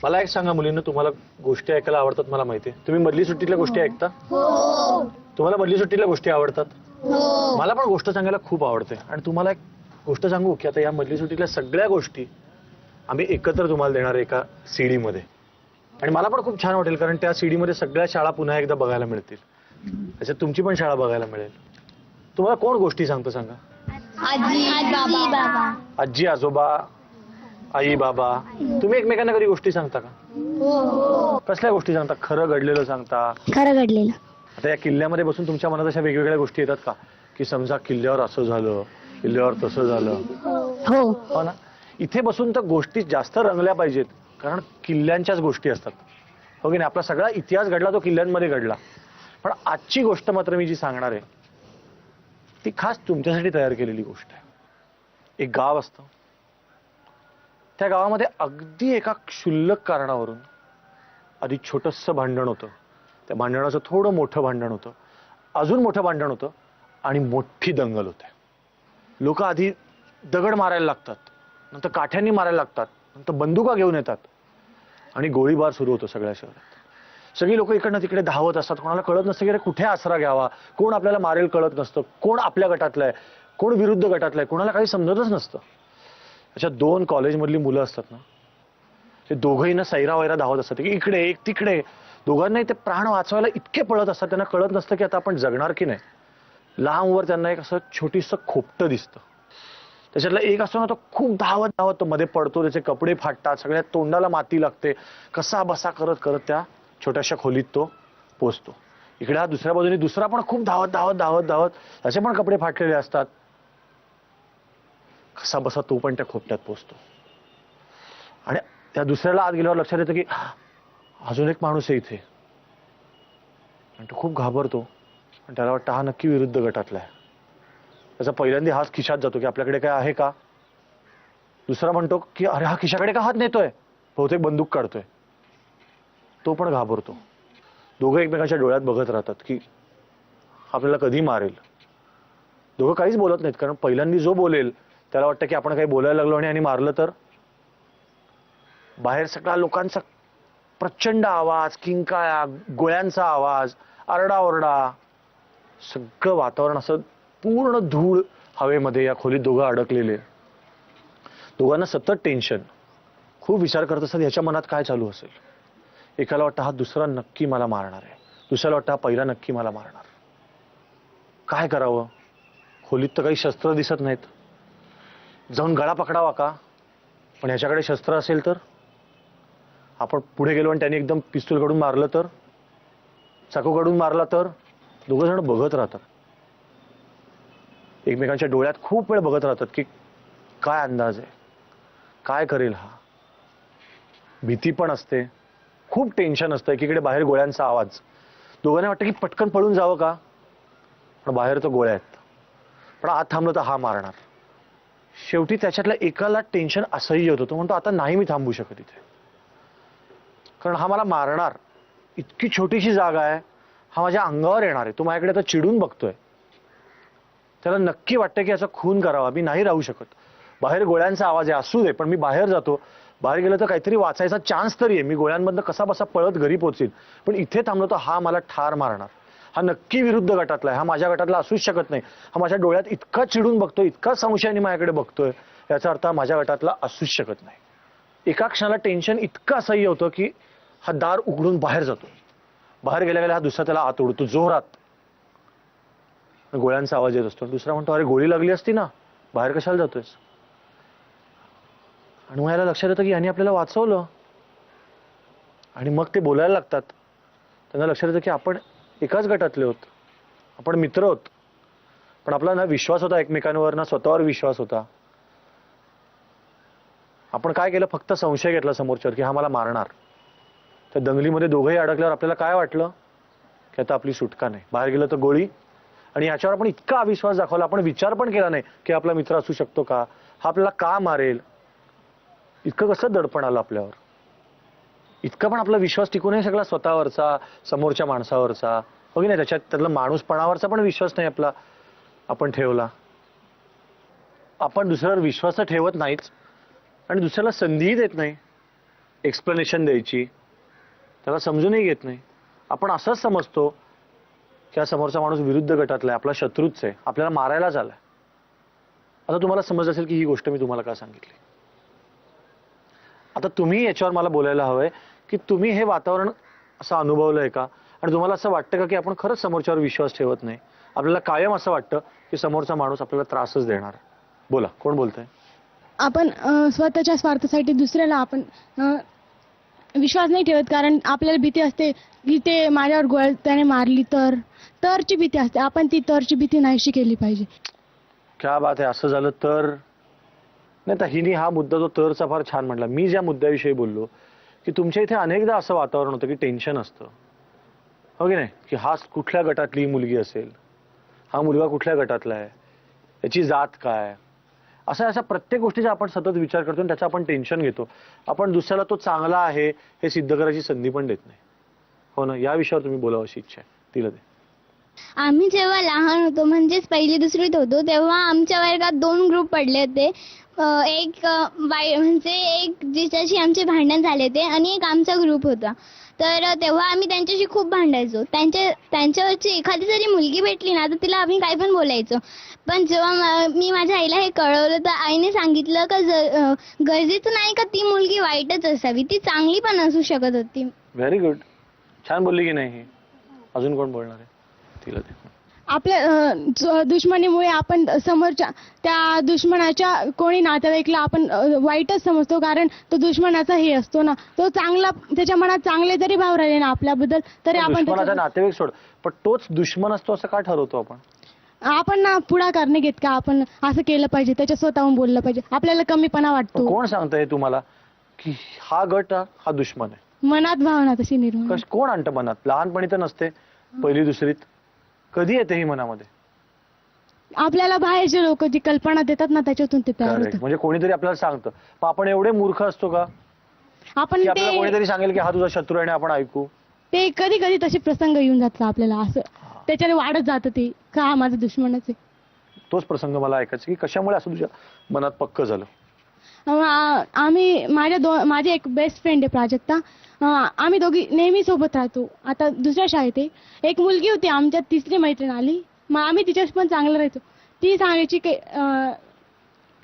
मला एक सांगा मुलींना, तुम्हाला गोष्टी ऐकायला आवडतात मला माहिती आहे. तुम्ही मधली सुट्टीतल्या गोष्टी ऐकता? तुम्हाला मधली सुट्टीतल्या गोष्टी आवडतात? मला पण गोष्ट सांगायला खूप आवडते. आणि तुम्हाला एक गोष्ट सांगू की आता या मधली सुट्टीतल्या सगळ्या गोष्टी आम्ही एकत्र तुम्हाला देणार एका सीडी मध्ये. आणि मला पण खूप छान वाटेल कारण त्या सीडी मध्ये सगळ्या शाळा पुन्हा एकदा बघायला मिळतील. त्याच्यात तुमची पण शाळा बघायला मिळेल. तुम्हाला कोण गोष्टी सांगतं सांगा? आजी आजोबा, आई बाबा. तुम्ही एकमेकांना कधी गोष्टी सांगता का? कसल्या गोष्टी सांगता? खरं घडलेलं सांगता? खरं घडलेलं. आता या किल्ल्यामध्ये बसून तुमच्या मनात अशा वेगवेगळ्या गोष्टी येतात का, की समजा किल्ल्यावर असं झालं, किल्ल्यावर तसं झालं? हो. हो ना. इथे बसून तर गोष्टी जास्त रंगल्या पाहिजेत, कारण किल्ल्यांच्याच गोष्टी असतात, हो की नाही? आपला सगळा इतिहास घडला तो किल्ल्यांमध्ये घडला. पण आजची गोष्ट मात्र मी जी सांगणार आहे ती खास तुमच्यासाठी तयार केलेली गोष्ट आहे. एक गाव असतं, त्या गावामध्ये अगदी एका क्षुल्लक कारणावरून आधी छोटंसं भांडण होतं, त्या भांडणाचं थोडं मोठं भांडण होतं, अजून मोठं भांडण होतं, आणि मोठी दंगल होते. लोक आधी दगड मारायला लागतात, नंतर काठ्यांनी मारायला लागतात, नंतर बंदुका घेऊन येतात, आणि गोळीबार सुरू होतो सगळ्या शहरात. सगळी लोक इकडनं तिकडे धावत असतात. कोणाला कळत नसतं की अरे कुठे आसरा घ्यावा, कोण आपल्याला मारेल कळत नसतं, कोण आपल्या गटातलं आहे, कोण विरुद्ध गटातलं आहे, कोणाला काही समजतच नसतं. अशा 2 कॉलेजमधली मुलं असतात ना, ते दोघंही ना सैरा वैरा धावत असतात, की इकडे एक तिकडे. दोघांनाही ते प्राण वाचवायला इतके पळत असतात, त्यांना कळत नसतं की आता आपण जगणार की नाही. लांबवर त्यांना एक असं छोटीसं खोपटं दिसतं. त्याच्यातला एक असतो ना, तो खूप धावत धावत तो मध्ये पडतो, त्याचे कपडे फाटतात, सगळ्या तोंडाला माती लागते, कसा बसा करत करत त्या छोट्याशा खोलीत तो पोचतो. इकडे हा दुसऱ्या बाजूने दुसरा पण खूप धावत धावत धावत धावत, त्याचे पण कपडे फाटलेले असतात, कसा बसा तो पण त्या खोपट्यात पोचतो. आणि त्या दुसऱ्याला आत गेल्यावर लक्षात येतं की अजून एक माणूस आहे इथे, आणि तो खूप घाबरतो, आणि त्याला वाटतं हा नक्की विरुद्ध गटातला आहे. त्याचा पहिल्यांदा हात खिशात जातो की आपल्याकडे काय आहे का. दुसरा म्हणतो की अरे हा खिशाकडे का हात नेतोय, बहुतेक बंदूक काढतोय. तो पण घाबरतो. दोघं एकमेकांच्या डोळ्यात बघत राहतात की आपल्याला कधी मारेल. दोघं काहीच बोलत नाहीत, कारण पहिल्यांदा जो बोलेल त्याला वाटतं की आपण काही बोलायला लागलो आणि मारलं तर. बाहेर सगळ्या लोकांचा प्रचंड आवाज, किंकाळ्या, गोळ्यांचा आवाज, आरडाओरडा, सगळं वातावरण असं पूर्ण धूळ हवेमध्ये. या खोलीत दोघं अडकलेले, दोघांना सतत टेन्शन, खूप विचार करत असतात ह्याच्या मनात काय चालू असेल. एकाला वाटतं हा दुसरा नक्की मला मारणार आहे, दुसऱ्याला वाटतं हा पहिला नक्की मला मारणार. काय करावं? खोलीत तर काही शस्त्र दिसत नाहीत. जाऊन गळा पकडावा का? पण ह्याच्याकडे शस्त्र असेल तर? आपण पुढे गेलो आणि त्यांनी एकदम पिस्तूल काढून मारलं तर, चाकू काढून मारला तर? दोघं जण बघत राहतात, एकमेकांच्या डोळ्यात खूप वेळ बघत राहतात की काय अंदाज आहे, काय करेल हा. भीती पण असते, खूप टेन्शन असतं. एकीकडे बाहेर गोळ्यांचा आवाज, दोघांना वाटतं की पटकन पळून जावं का, पण बाहेर तर गोळ्या आहेत, पण आत थांबलं तर हा मारणार. शेवटी त्याच्यातल्या एकाला टेन्शन असह्य होतं. तो म्हणतो आता नाही मी थांबू शकत इथे, कारण हा मला मारणार. इतकी छोटीशी जागा आहे, हा माझ्या अंगावर येणार आहे. तो माझ्याकडे आता चिडून बघतोय, त्याला नक्की वाटतं की याचा खून करावा. मी नाही राहू शकत, बाहेर गोळ्यांचा आवाज आहे, असू दे पण मी बाहेर जातो. बाहेर गेलं तर काहीतरी वाचायचा चान्स तरी आहे. मी गोळ्यांमधनं कसा बसा पळत घरी पोहोचील, पण इथे थांबलो तर हा मला ठार मारणार. हा नक्की विरुद्ध गटातला आहे, हा माझ्या गटातला असूच शकत नाही. हा माझ्या डोळ्यात इतका चिडून बघतोय, इतका संशयाने माझ्याकडे बघतोय, याचा अर्थ हा माझ्या गटातला असूच शकत नाही. एका क्षणाला टेन्शन इतकं असह्य होतं की हा दार उघडून बाहेर जातो. बाहेर गेल्या गेल्या हा दुसरा त्याला आत ओढतो जोरात. गोळ्यांचा आवाज येत असतो. दुसरा म्हणतो अरे गोळी लागली असती ना, बाहेर कशाला जातोयस. आणि मग याला लक्षात येतं की यांनी आपल्याला वाचवलं. आणि मग ते बोलायला लागतात. त्यांना लक्षात येतं की आपण एकाच गटातले होत, आपण मित्र होत, पण आपला ना विश्वास होता एकमेकांवर, ना स्वतःवर विश्वास होता. आपण काय केलं, फक्त संशय घेतला समोरच्यावर की हा मला मारणार. त्या दंगलीमध्ये दोघंही अडकल्यावर आपल्याला काय वाटलं की आता आपली सुटका नाही, बाहेर गेलं तर गोळी. आणि याच्यावर आपण इतका अविश्वास दाखवला, आपण विचार पण केला नाही की आपला मित्र असू शकतो का, हा आपल्याला का मारेल. इतकं कसं दडपण आलं आपल्यावर. इतका पण आपला विश्वास टिकू नये सगळा स्वतःवरचा, समोरच्या माणसावरचा, हो की नाही. त्याच्यात त्यातला माणूसपणावरचा पण विश्वास नाही आपला आपण ठेवला. आपण दुसऱ्यावर विश्वास ठेवत नाहीच, आणि दुसऱ्याला संधीही देत नाही एक्सप्लेनेशन द्यायची, त्याला समजूनही घेत नाही. आपण असंच समजतो की हा समोरचा माणूस विरुद्ध गटातला आहे, आपला शत्रूच आहे, आपल्याला मारायलाच आलाय. आता तुम्हाला समजलं असेल की ही गोष्ट मी तुम्हाला का सांगितली. आता तुम्ही याच्यावर मला बोलायला हवंय की तुम्ही हे वातावरण असं अनुभवलंय का, आणि तुम्हाला असं वाटतं का की आपण खरंच समोरच्यावर विश्वास ठेवत नाही. आपल्याला कायम असं वाटतं की समोरचा माणूस आपल्याला त्रासच देणार. बोला, कोण बोलतंय. आपण स्वतःच्या स्वार्थासाठी दुसऱ्याला आपण विश्वास नाही ठेवत, कारण आपल्याला भीती असते की ते माझ्यावर गोळ्या त्याने मारली तरची भीती असते. आपण ती तरची भीती नाहीशी केली पाहिजे. क्या बात आहे. असं झालं तर नाही तर हिने हा मुद्दा जो तरचा फार छान म्हटला. मी ज्या मुद्द्याविषयी बोललो की तुमच्या इथे अनेकदा असं वातावरण होतं की टेन्शन असतं, हो की नाही, की हा कुठल्या गटातली मुलगी असेल, हा मुलगा कुठल्या गटातला आहे, याची जात काय, अशा प्रत्येक गोष्टीचा आपण सतत विचार करतो आणि त्याचं आपण टेन्शन घेतो. आपण दुसऱ्याला तो चांगला आहे हे सिद्ध करायची संधी पण देत नाही. हो ना, या विषयावर तुम्ही बोलावं अशी इच्छा आहे. तिला दे. आम्ही जेव्हा लहान होतो, म्हणजेच पहिली दुसरीत होतो, तेव्हा आमच्या वर्गात 2 ग्रुप पडले होते. एक म्हणजे एक जिच्याशी आमचे भांडण झाले होते आणि एक आमचा ग्रुप होता. तर तेव्हा आम्ही त्यांच्याशी खूप भांडायचो. त्यांच्यावरची एखादी जरी मुलगी भेटली ना तर तिला आम्ही काय पण बोलायचो. पण जेव्हा मी माझ्या आईला हे कळवलं तर आईने सांगितलं का गरजेचं नाही का ती मुलगी वाईटच असावी, ती चांगली पण असू शकत होती. Very good. छान बोलली की नाही. अजून कोण बोलणार आहे. तिला दे. आपल्या दुश्मनीमुळे आपण समोरच्या त्या दुश्मनाच्या कोणी नातेवाईकला आपण वाईटच समजतो, कारण तो दुश्मनाचा हे असतो ना, तो चांगला, त्याच्या मनात चांगले जरी भाव राहिले ना आपल्याबद्दल तरी आपण दुश्मनाचा नातेवाईक सोड, पण तोच दुश्मन असतो असं का ठरवतो आपण ना पुढाकार नाही घेत का आपण असं केलं पाहिजे, त्याच्या स्वतःहून बोललं पाहिजे. आपल्याला कमीपणा वाटतो. कोण सांगतं हे तुम्हाला की हा गट हा दुश्मन आहे. मनात भावना तशी निर्माण. कोण आणतं मनात. लहानपणी तर नसते, पहिली दुसरीत कधी येते ही मनामध्ये. आपल्याला बाहेरचे लोक जी कल्पना देतात ना त्याच्यातून ते तयार Correct. होतं. म्हणजे कोणीतरी आपल्याला सांगतं, मग आपण एवढे मूर्ख असतो का आपण की आपल्याला ते कोणीतरी सांगेल की हा तुझा शत्रू आहे आणि आपण ऐकू. ते कधी कधी तसे प्रसंग येऊन जातात आपल्याला, असं त्याच्याने वाढत जातं ते का हा माझा दुश्मनच आहे. तोच प्रसंग मला ऐकायचा की कशामुळे असं तुझ्या मनात पक्क झालं. आम्ही माझे एक बेस्ट फ्रेंड आहे प्राजक्ता. आम्ही दोघी नेहमी सोबत राहतो. आता दुसऱ्या शाळेत आहे. एक मुलगी होती आमच्यात, तिसरी मैत्रीण आली, मग आम्ही तिच्याशी पण चांगलं राहायचो. ती सांगायची की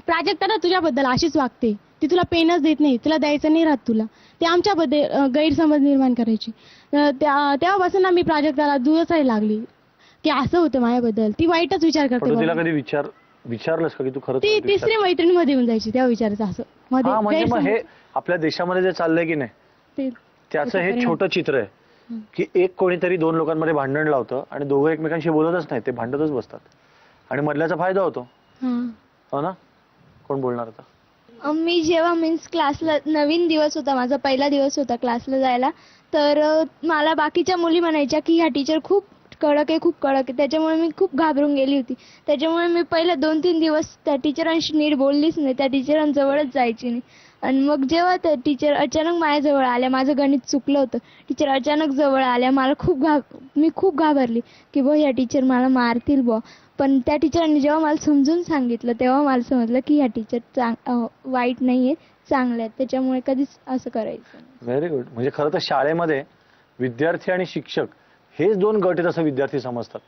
प्राजक्ता ना तुझ्याबद्दल अशीच वागते, ती तुला पेनच देत नाही, तुला द्यायचं नाही राहत तुला. ते आमच्याबद्दल गैरसमज निर्माण करायची. तेव्हापासून मी प्राजक्ताला दूर असायला लागली की असं होतं माझ्याबद्दल, ती वाईटच विचार पण करते. तू तिला कधी विचारलंस का की तू खरंच ती वाईट विचार- तिसरी मैत्रीण मध्ये येऊन जायची तेव्हा विचारायचं असं मध्ये हा म्हणजे मग हे गैरसमज. आपल्या देशामध्ये जे चाललंय की नाही ते त्याचं हे छोटं चित्र आहे की एक कोणीतरी 2 लोकांमध्ये भांडण लावतं आणि दोघं एकमेकांशी बोलतच नाही, ते भांडतच बसतात आणि मधल्याचा फायदा होतो. हा. हो ना. कोण बोलणार आता. मी जेव्हा मीन्स क्लासला नवीन दिवस होता, माझा पहिला दिवस होता क्लासला जायला, तर मला बाकीच्या मुली म्हणायच्या की ह्या टीचर खूप कडक आहे, खूप कडक आहे. त्याच्यामुळे मी खूप घाबरून गेली होती. त्याच्यामुळे मी पहिले 2-3 दिवस त्या टीचरांशी नीट बोललीच नाही, त्या टीचरांजवळच जायची नाही. आणि मग जेव्हा त्या टीचर अचानक माझ्याजवळ आल्या, माझं गणित चुकलं होतं, टीचर अचानक जवळ आल्या, मला मी खूप घाबरली की ह्या टीचर मला मारतील बुवा. पण त्या टीचरांनी जेव्हा मला समजून सांगितलं तेव्हा मला समजलं की ह्या टीचर वाईट नाहीये, चांगल्या आहेत. त्याच्यामुळे कधीच असं करायचं. Very good. म्हणजे खरं तर शाळेमध्ये विद्यार्थी आणि शिक्षक हेच 2 गट आहेत असं विद्यार्थी समजतात.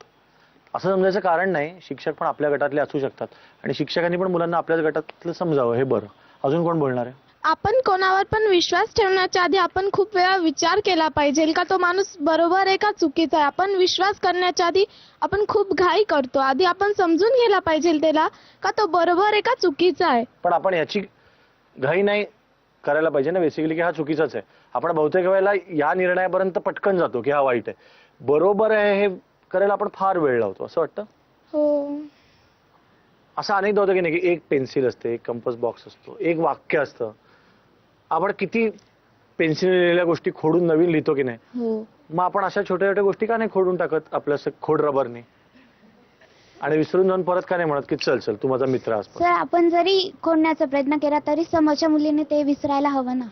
असं समजायचं कारण नाही. शिक्षक पण आपल्या गटातले असू शकतात आणि शिक्षकांनी पण मुलांना आपल्याच गटातलं समजावं, हे बरं. अजून कोण बोलणार आहे. आपण कोणावर पण विश्वास ठेवण्याच्या आधी आपण खूप वेळा विचार केला पाहिजे का तो माणूस बरोबर आहे का चुकीचा आहे. आपण विश्वास करण्याच्या आधी आपण खूप घाई करतो. आधी आपण समजून घ्यायला पाहिजे त्याला का तो बरोबर आहे का चुकीचा आहे. पण आपण याची घाई नाही करायला पाहिजे ना बेसिकली की हा चुकीचाच आहे. आपण बहुतेक वेळेला या निर्णयापर्यंत पटकन जातो की हा वाईट आहे. बरोबर आहे हे करायला आपण फार वेळ लावतो असं वाटतं. हो. असं अनेकदा होतं की नाही की एक पेन्सिल असते, एक कंपस बॉक्स असतो, एक वाक्य असतं. आपण किती पेन्सिल लिहिलेल्या गोष्टी खोडून नवीन लिहितो की नाही. हो. मग आपण अशा छोट्या छोट्या गोष्टी का नाही खोडून टाकत आपल्या खोड रबरने आणि विसरून जाऊन परत का नाही म्हणत की चल चल तू माझा मित्र आहेस. सर, आपण जरी खोडण्याचा प्रयत्न केला तरी समोरच्या मुलीने ते विसरायला हवं ना.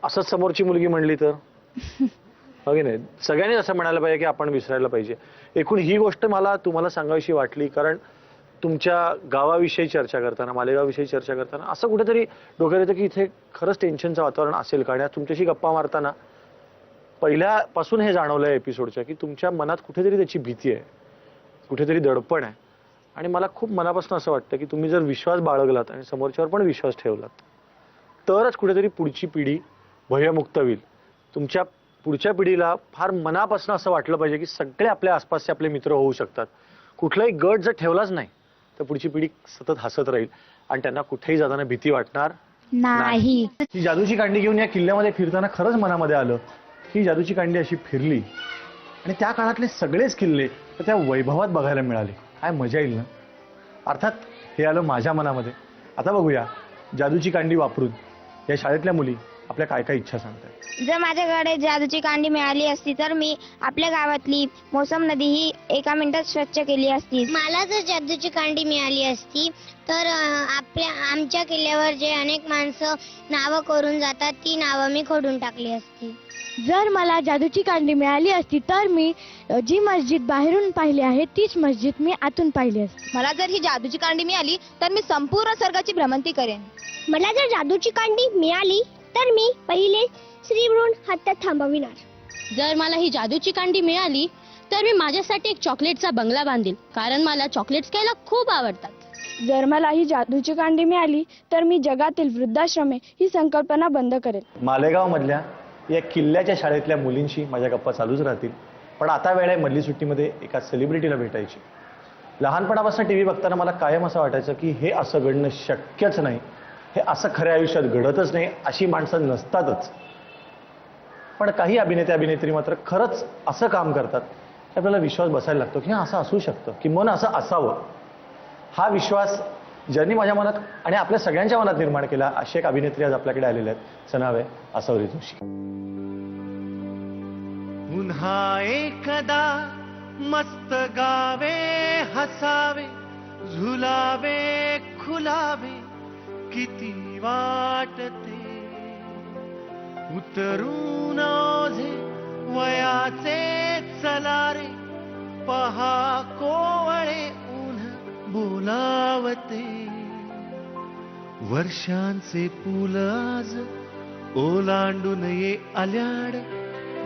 असंच समोरची मुलगी म्हणली तर हो की नाही. सगळ्यांनी असं म्हणायला पाहिजे की आपण विसरायला पाहिजे. एकूण ही गोष्ट मला तुम्हाला सांगावीशी वाटली कारण तुमच्या गावाविषयी चर्चा करताना, मालेगावविषयी चर्चा करताना असं कुठेतरी डोक्यात येतं की इथे खरंच टेन्शनचं वातावरण असेल का. आणि तुमच्याशी गप्पा मारताना पहिल्यापासून हे जाणवलं आहे एपिसोडच्या की तुमच्या मनात कुठेतरी त्याची भीती आहे, कुठेतरी दडपण आहे. आणि मला खूप मनापासून असं वाटतं की तुम्ही जर विश्वास बाळगलात आणि समोरच्यावर पण विश्वास ठेवलात तरच कुठेतरी पुढची पिढी भयमुक्त होईल. तुमच्या पुढच्या पिढीला फार मनापासून असं वाटलं पाहिजे की सगळे आपल्या आसपासचे आपले मित्र होऊ शकतात. कुठलाही गट जर ठेवलाच नाही तर पुढची पिढी सतत हसत राहील आणि त्यांना कुठेही जाताना भीती वाटणार नाही. ही जादूची कांडी घेऊन या किल्ल्यामध्ये फिरताना खरंच मनामध्ये आलं की ही जादूची कांडी अशी फिरली आणि त्या काळातले सगळेच किल्ले तर त्या वैभवात बघायला मिळाले. काय मजा येईल ना. अर्थात हे आलं माझ्या मनामध्ये. आता बघूया जादूची कांडी वापरून या शाळेतल्या मुली आपल्या काय काय इच्छा सांगतात. जर माझ्याकडे जादूची कांडी मिळाली असती तर मी आपल्या गावातली मोसम नदी ही एका मिनिटात स्वच्छ केली असती. मला जर जादूची कांडी मिळाली असती तर आमच्या किल्ल्यावर जे अनेक माणसं नावं करून जातात ती नावं मी खोडून टाकली असती. जर मला जादूची कांडी मिळाली असती तर मी जी मस्जिद बाहेरून पाहिली आहे तीच मस्जिद मी आतून पाहिली असती. मला जर ही जादूची कांडी मिळाली तर मी संपूर्ण स्वर्गाची भ्रमंती करेन. मला जर जादूची कांडी मिळाली तर मी पहिले श्रीवृण हातात थांबविणार. जर मला ही जादूची कांडी मिळाली तर मी माझ्यासाठी एक चॉकलेटचा बंगला बांधील, कारण मला चॉकलेट्स खायला खूप आवडतात. जर मला ही जादूची कांडी मिळाली तर मी जगातील वृद्धाश्रमे ही संकल्पना बंद करेल. मालेगाव मधल्या या किल्ल्याच्या शाळेतल्या मुलींशी माझ्या गप्पा चालूच राहतील. पण आता वेळ आहे मधली सुट्टीमध्ये एका सेलिब्रिटीला भेटायची. लहानपणापासून टीव्ही बघताना मला कायम असं वाटायचं की हे असं घडणं शक्यच नाही, हे असं खऱ्या आयुष्यात घडतच नाही, अशी माणसं नसतातच. पण काही अभिनेते अभिनेत्री मात्र खरंच असं काम करतात की आपल्याला विश्वास बसायला लागतो की असं असू शकतं, की मन असं असावं. हा विश्वास ज्यांनी माझ्या मनात आणि आपल्या सगळ्यांच्या मनात निर्माण केला अशी एक अभिनेत्री आज आपल्याकडे आलेल्या आहेत. तिचं नाव आहे आसावरी जोशी. पुन्हा एकदा मस्त गावे हसावे झुलावे खुलावे किती वाटते उतरून ओझे वयाचे चलारे पहा कोवळे ऊन बोलावते वर्षांचे पूल आज ओलांडून ये आल्याड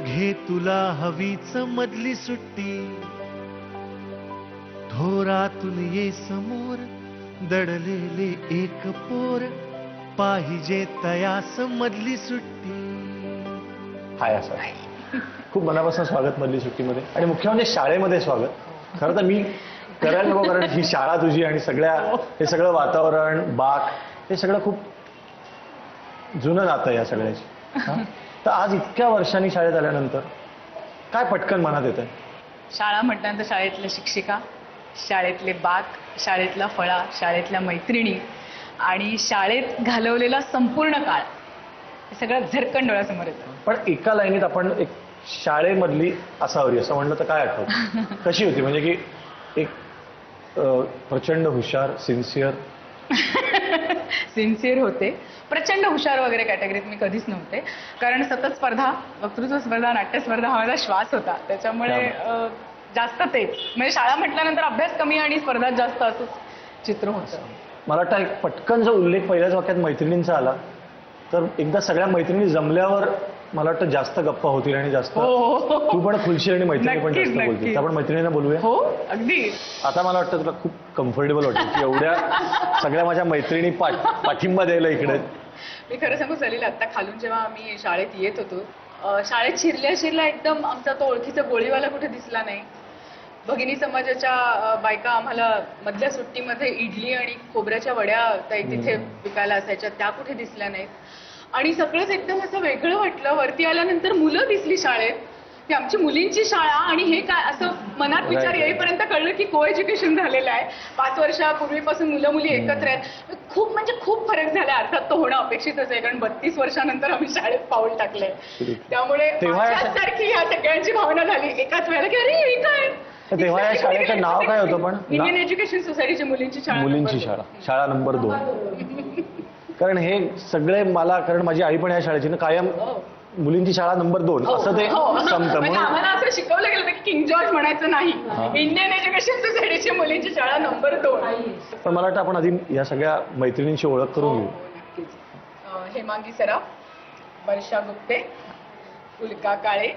घे तुला हवीच मधली सुट्टी थोरातून ये समोर दडलेले एक पोर पाहिजे तयास मधली सुट्टी. हाय असं खूप मनापासून स्वागत मधली सुट्टीमध्ये आणि मुख्य म्हणजे शाळेमध्ये स्वागत. खरं तर मी करायला नको, कारण ही शाळा तुझी आणि हे सगळं वातावरण बाक हे सगळं खूप जुनं नातं या सगळ्याची. तर आज इतक्या वर्षांनी शाळेत आल्यानंतर काय पटकन मनात येतंय? शाळा म्हटल्यानंतर शाळेतल्या शिक्षिका, शाळेतले बाक, शाळेतला फळा, शाळेतल्या मैत्रिणी आणि शाळेत घालवलेला संपूर्ण काळ हे सगळं झरकन डोळ्यासमोर येतं. पण एका लाईनीत आपण एक शाळेमधली असावरी असं म्हणलं तर काय आठवतं? कशी होती? म्हणजे की एक प्रचंड हुशार, सिन्सिअर होते. प्रचंड हुशार वगैरे कॅटेगरीत मी कधीच नव्हते, कारण सतत स्पर्धा, वक्तृत्व स्पर्धा, नाट्य स्पर्धा हा माझा श्वास होता. त्याच्यामुळे जास्त तेच, म्हणजे शाळा म्हटल्यानंतर अभ्यास कमी आणि स्पर्धात जास्त असंच चित्र होतं. मला वाटतं एक पटकन जो उल्लेख पहिल्याच वाक्यात मैत्रिणींचा आला तर एकदा सगळ्या मैत्रिणी जमल्यावर मला वाटतं जास्त गप्पा होतील आणि जास्त तू पण खुलशील आणि मैत्रिणी पण जास्त बोलतील. आपण मैत्रिणींना बोलूया. हो अगदी. आता मला वाटतं तुला खूप कम्फर्टेबल वाटेल की एवढ्या सगळ्या माझ्या मैत्रिणी पाठिंबा द्यायला इकडे. मी खरं सांगू सलील, आता खालून जेव्हा आम्ही शाळेत येत होतो, शाळेत शिरल्या एकदम आमचा तो ओळखीचा गोळीवाला कुठे दिसला नाही. भगिनी समाजाच्या बायका आम्हाला मधल्या सुट्टीमध्ये इडली आणि खोबऱ्याच्या वड्या तिथे विकायला असायच्या, त्या कुठे दिसल्या नाहीत. आणि सगळंच एकदम असं वेगळं वाटलं. वरती आल्यानंतर मुलं दिसली शाळेत, की आमची मुलींची शाळा आणि हे काय असं मनात विचार येईपर्यंत कळलं की को एज्युकेशन झालेलं आहे. 5 वर्षापूर्वीपासून मुलं मुली एकत्र आहेत. खूप म्हणजे खूप फरक झाला. अर्थात तो होणं अपेक्षितच आहे, कारण 32 वर्षानंतर आम्ही शाळेत पाऊल टाकलंय. त्यामुळे सारखी ह्या सगळ्यांची भावना झाली एकाच वेळेला की अरे हे काय. तेव्हा या शाळेचं नाव काय होतं? पण इंडियन एज्युकेशन सोसायटीची मुलींची शाळा, शाळा नंबर 2. कारण हे सगळे मला, कारण माझी आई पण या शाळेची ना, कायम मुलींची शाळा नंबर 2 असं ते संपतं. म्हणून आम्हाला असं शिकवलं गेलं की किंग जॉर्ज म्हणायचं नाही, इंडियन एज्युकेशन सोसायटीची मुलींची शाळा नंबर 2. पण मला वाटतं आपण आधी या सगळ्या मैत्रिणींची ओळख करून घेऊ. नक्कीच. हेमांगी सराफ, वर्षा गुप्ते, उल्का काळे,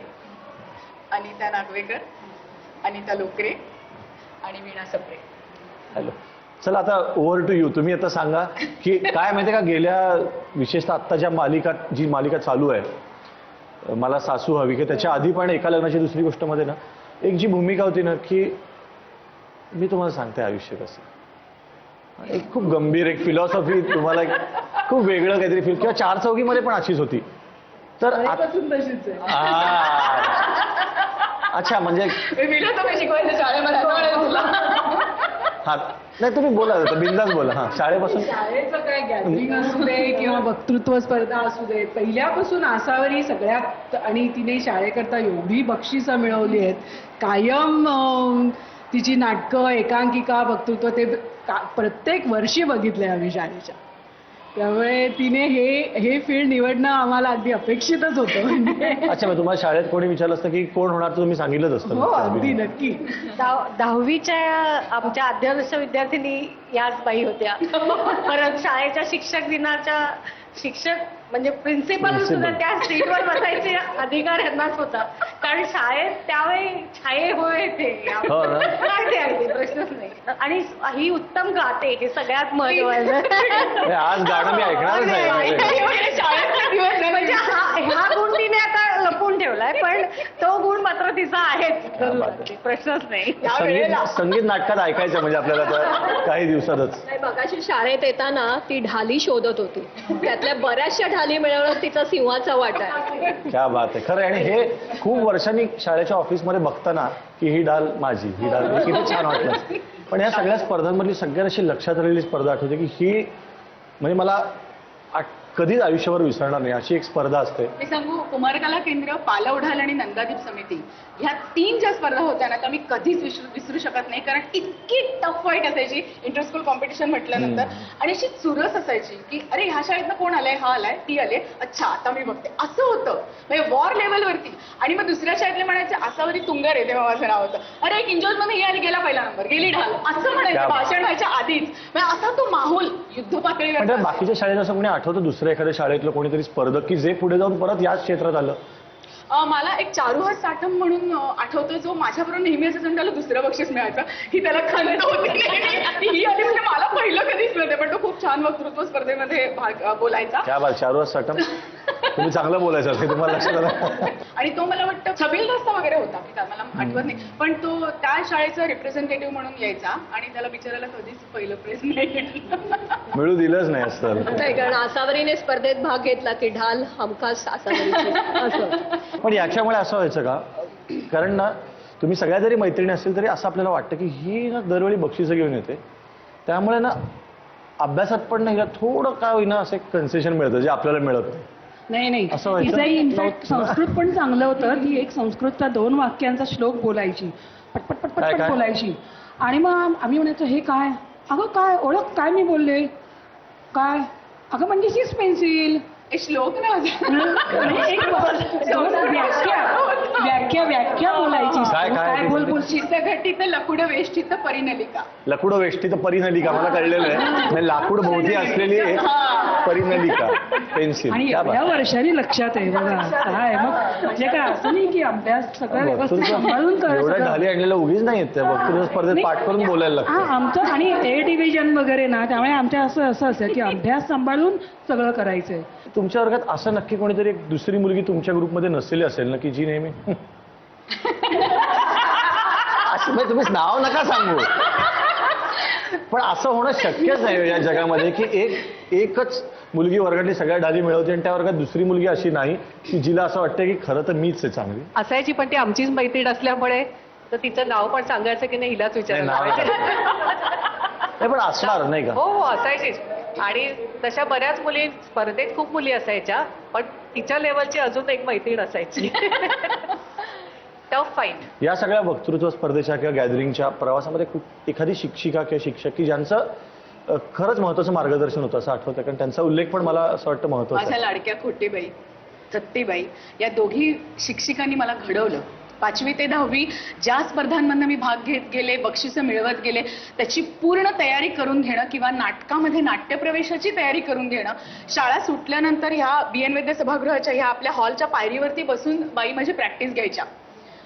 अनिता नागवेकर, अनिता लोकरे आणि वीणा सप्रे. हॅलो. चला आता ओव्हर टू यू. तुम्ही आता सांगा की काय माहितीये का, गेल्या विशेषतः आत्ता जी मालिका चालू आहे मला सासू हवी, की त्याच्या आधी पण एका लग्नाची दुसरी गोष्ट मध्ये ना एक जी भूमिका होती ना की मी तुम्हाला सांगते आयुष्य कसं, एक खूप गंभीर एक फिलॉसॉफी तुम्हाला खूप वेगळं काहीतरी फील किंवा चार चौकीमध्ये पण अशीच होती तर अच्छा म्हणजे हा नाही तुम्ही बोला बिंदास बोला. हा शाळेपासून शाळेचं काय गॅदरिंग असू दे किंवा वक्तृत्व स्पर्धा असू दे पहिल्यापासून आसावरी सगळ्यात आणि तिने शाळेकरता एवढी बक्षिसं मिळवली आहेत. कायम तिची नाटकं एकांकिका वक्तृत्व ते प्रत्येक वर्षी बघितलंय आम्ही शाळेच्या. त्यामुळे तिने हे फील्ड निवडणं आम्हाला अगदी अपेक्षितच होतं. म्हणजे अच्छा मग तुम्हाला शाळेत कोणी विचारलं असतं की कोण होणार तर तुम्ही सांगितलंच असतं. हो अगदी नक्की. 10वीच्या आमच्या अध्यक्ष विद्यार्थिनी याच बाई होत्या. परत शाळेच्या शिक्षक दिनाच्या शिक्षक म्हणजे प्रिन्सिपल सुद्धा त्या सीटवर बसायचे अधिकार यांनाच होता. कारण शाळेत त्यावेळी छाये होय ते अगदी प्रश्नच नाही. आणि ही उत्तम गाते हे सगळ्यात महत्वाचं. आज गाणं मी ऐकणारच नाही. म्हणजे हा गुण तिने आता लपवून ठेवलाय पण तो गुण मात्र तिचा आहेच प्रश्नच नाही. संगीत नाटकात ऐकायचं म्हणजे आपल्याला तर काही दिवसातच. मगाशी शाळेत येताना ती ढाली शोधत होती. त्यातल्या बऱ्याचशा ढाली मिळवणं तिचा सिंहाचा वाटा आहे. क्या बात आहे खरं. आणि हे खूप वर्षांनी शाळेच्या ऑफिसमध्ये बघताना की ही ढाल माझी ही ढाल किती छान वाटलं. पण ह्या सगळ्या स्पर्धांमधली सगळ्यात अशी लक्षात राहिलेली स्पर्धा आठवते की ही म्हणजे मला कधीच आयुष्यावर विसरणार नाही अशी एक स्पर्धा असते. मी सांगू कुमारकला केंद्र पालवढाल आणि नंदादीप समिती ह्या 3 ज्या स्पर्धा होत्या ना त्या मी कधीच विसरू शकत नाही. कारण इतकी टफ फाईट असायची इंटर स्कूल कॉम्पिटिशन म्हटल्यानंतर. आणि अशी चुरस असायची की अरे ह्या शाळेतनं कोण आलाय हा आलाय ती आले अच्छा आता मी बघते असं होतं. म्हणजे वॉर लेवलवरती. आणि मग दुसऱ्या शाळेतले म्हणायचे आसावरी तुंगार आहे तेव्हा माझं नाव होतं. अरे एक इंजॉज मध्ये ही आली गेला पहिला नंबर गेली ढाल असं म्हणायचं भाषण व्हायच्या आधीच. म्हणजे असा तो माहोल युद्ध पातळीवर. बाकीच्या शाळेत असं कोणी आठवतं दुसऱ्या एखाद्या शाळेतलं कोणीतरी स्पर्धक की जे पुढे जाऊन परत याच क्षेत्रात आलं. मला एक चारुहास साठम म्हणून आठवतो जो माझ्याबरोबर नेहमी असं त्याला दुसरं बक्षीस मिळायचं. ही त्याला खंत होती ही आली म्हणजे मला पहिलं कधीच मिळते. पण तो खूप छान वक्तृत्व स्पर्धेमध्ये भाग बोलायचा. क्या बात. चारुहास साठम तुम्ही चांगलं बोलायचं हे तुम्हाला लक्षात आलं. आणि तो मला वाटतं छबील दस्ता वगैरे होता मला आठवत नाही. पण तो त्या शाळेचा रिप्रेझेंटेटिव्ह म्हणून यायचा आणि त्याला बिचारायला कधीच पहिलं प्रेस नाही मिळू दिलंच नाही असतं. कारण आसावरीने स्पर्धेत भाग घेतला की ढाल हमखास आसावरीची. पण याच्यामुळे असं व्हायचं का कारण ना तुम्ही सगळ्या जरी मैत्रिणी असेल तरी असं आपल्याला वाटतं की ही ना दरवेळी बक्षिसं घेऊन येते त्यामुळे ना अभ्यासात पण नाही थोडं काय होईना असं एक कन्सेशन मिळतं जे आपल्याला मिळत नाही. नाही तिचंही इनफॅक्ट संस्कृत पण चांगलं होतं. ती एक संस्कृतचा 2 वाक्यांचा श्लोक बोलायची पटपट पटपट पटपट बोलायची. आणि मग आम्ही म्हणायचो हे काय अगं काय ओळख काय मी बोलले काय अगं म्हणजे हीच पेन्सिल श्लोक ना व्याख्या बोलायची. काय बोल शिस्तघटित लकुड वेष्टित परिनलिका. लकुड वेष्टित परिनलिका मला कळलेलं आहे. लाकूड भोवती असलेली परिनलिका पेन्सिल. आणि एवढ्या वर्षांनी लक्षात आहे बघा काय मग म्हणजे काय असं नाही की अभ्यास सगळं व्यवस्थित सांभाळून एवढ्या ढाली आणलेल्या उगीच नाही येत त्या वक्तृत्व स्पर्धेत पाठ करून बोलायला लागतं. आमचं आणि ए डिव्हिजन वगैरे ना त्यामुळे आमच्या असं असेल की अभ्यास सांभाळून सगळं करायचंय. तुमच्या वर्गात असं नक्की कोणीतरी एक दुसरी मुलगी तुमच्या ग्रुपमध्ये नसलेली असेल ना की जी नेहमी तुम्ही नाव नका सांगू पण असं होणं शक्यच नाही या जगामध्ये की एकच मुलगी वर्गातली सगळ्या ढाली मिळवते आणि त्या वर्गात दुसरी मुलगी अशी नाही की जिला असं वाटतं की खरं तर मीच आहे चांगली. असायची पण ती आमचीच मैत्रीण असल्यामुळे तर तिचं नाव पण सांगायचं की नाही हिलाच विचारायचं. पण असणार नाही का. हो असायचीच. आणि तशा बऱ्याच मुली स्पर्धेत खूप मुली असायच्या पण तिच्या लेवलची अजून एक मैत्रीण असायची. Tough fight. या सगळ्या वक्तृत्व स्पर्धेच्या किंवा गॅदरिंगच्या प्रवासामध्ये खूप एखादी शिक्षिका किंवा शिक्षक की ज्यांचं खरंच महत्वाचं मार्गदर्शन होतं असं आठवतं कारण त्यांचा उल्लेख पण मला असं वाटतं महत्वाचा. माझ्या लाडक्या खोटेबाई सत्तेबाई या दोघी शिक्षिकांनी मला घडवलं. 5वी ते 10वी ज्या स्पर्धांमधनं मी भाग घेत गेले बक्षिसं मिळवत गेले त्याची पूर्ण तयारी करून घेणं किंवा नाटकामध्ये नाट्यप्रवेशाची तयारी करून घेणं. शाळा सुटल्यानंतर ह्या BN वैद्य सभागृहाच्या ह्या आपल्या हॉलच्या पायरीवरती बसून बाई माझी प्रॅक्टिस घ्यायच्या.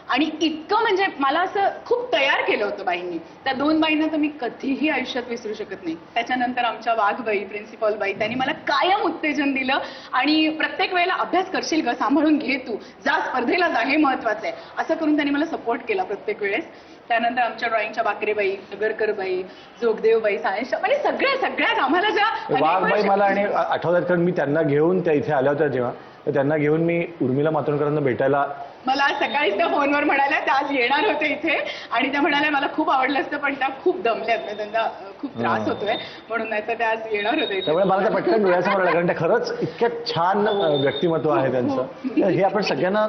आणि इतकं म्हणजे मला असं खूप तयार केलं होतं बाईंनी. त्या 2 बाईंना तर मी कधीही आयुष्यात विसरू शकत नाही. त्याच्यानंतर आमच्या वाघबाई, प्रिन्सिपल बाई, त्यांनी मला कायम उत्तेजन दिलं आणि प्रत्येक वेळेला अभ्यास करशील ग, सांभाळून घे, तू जा स्पर्धेला जा, हे महत्वाचं आहे, असं करून त्यांनी मला सपोर्ट केला प्रत्येक वेळेस. त्यानंतर आमच्या ड्रॉइंगच्या बाकरेबाई, सगरकरबाई, जोगदेवबाई, सायन्स म्हणजे सगळ्यात आम्हाला ज्या वाघबाई मला आणि आठवतात, कारण मी त्यांना घेऊन त्या इथे आल्या होत्या जेव्हा, तर त्यांना घेऊन मी उर्मिला मातोंडकरांना भेटायला, मला आज सकाळीच त्या फोनवर म्हणाल्या त्या आज येणार होते इथे आणि त्या म्हणाल्या मला खूप आवडलं असतं पण त्या खूप दमल्यात, म्हणजे त्यांना खूप त्रास होतोय म्हणून, नाही तर त्या आज येणार होते. त्यामुळे मला त्या पटकन डोळ्यासमोर आलं, कारण त्या खरंच इतक्या छान व्यक्तिमत्व आहे त्यांचं. तर हे आपण सगळ्यांना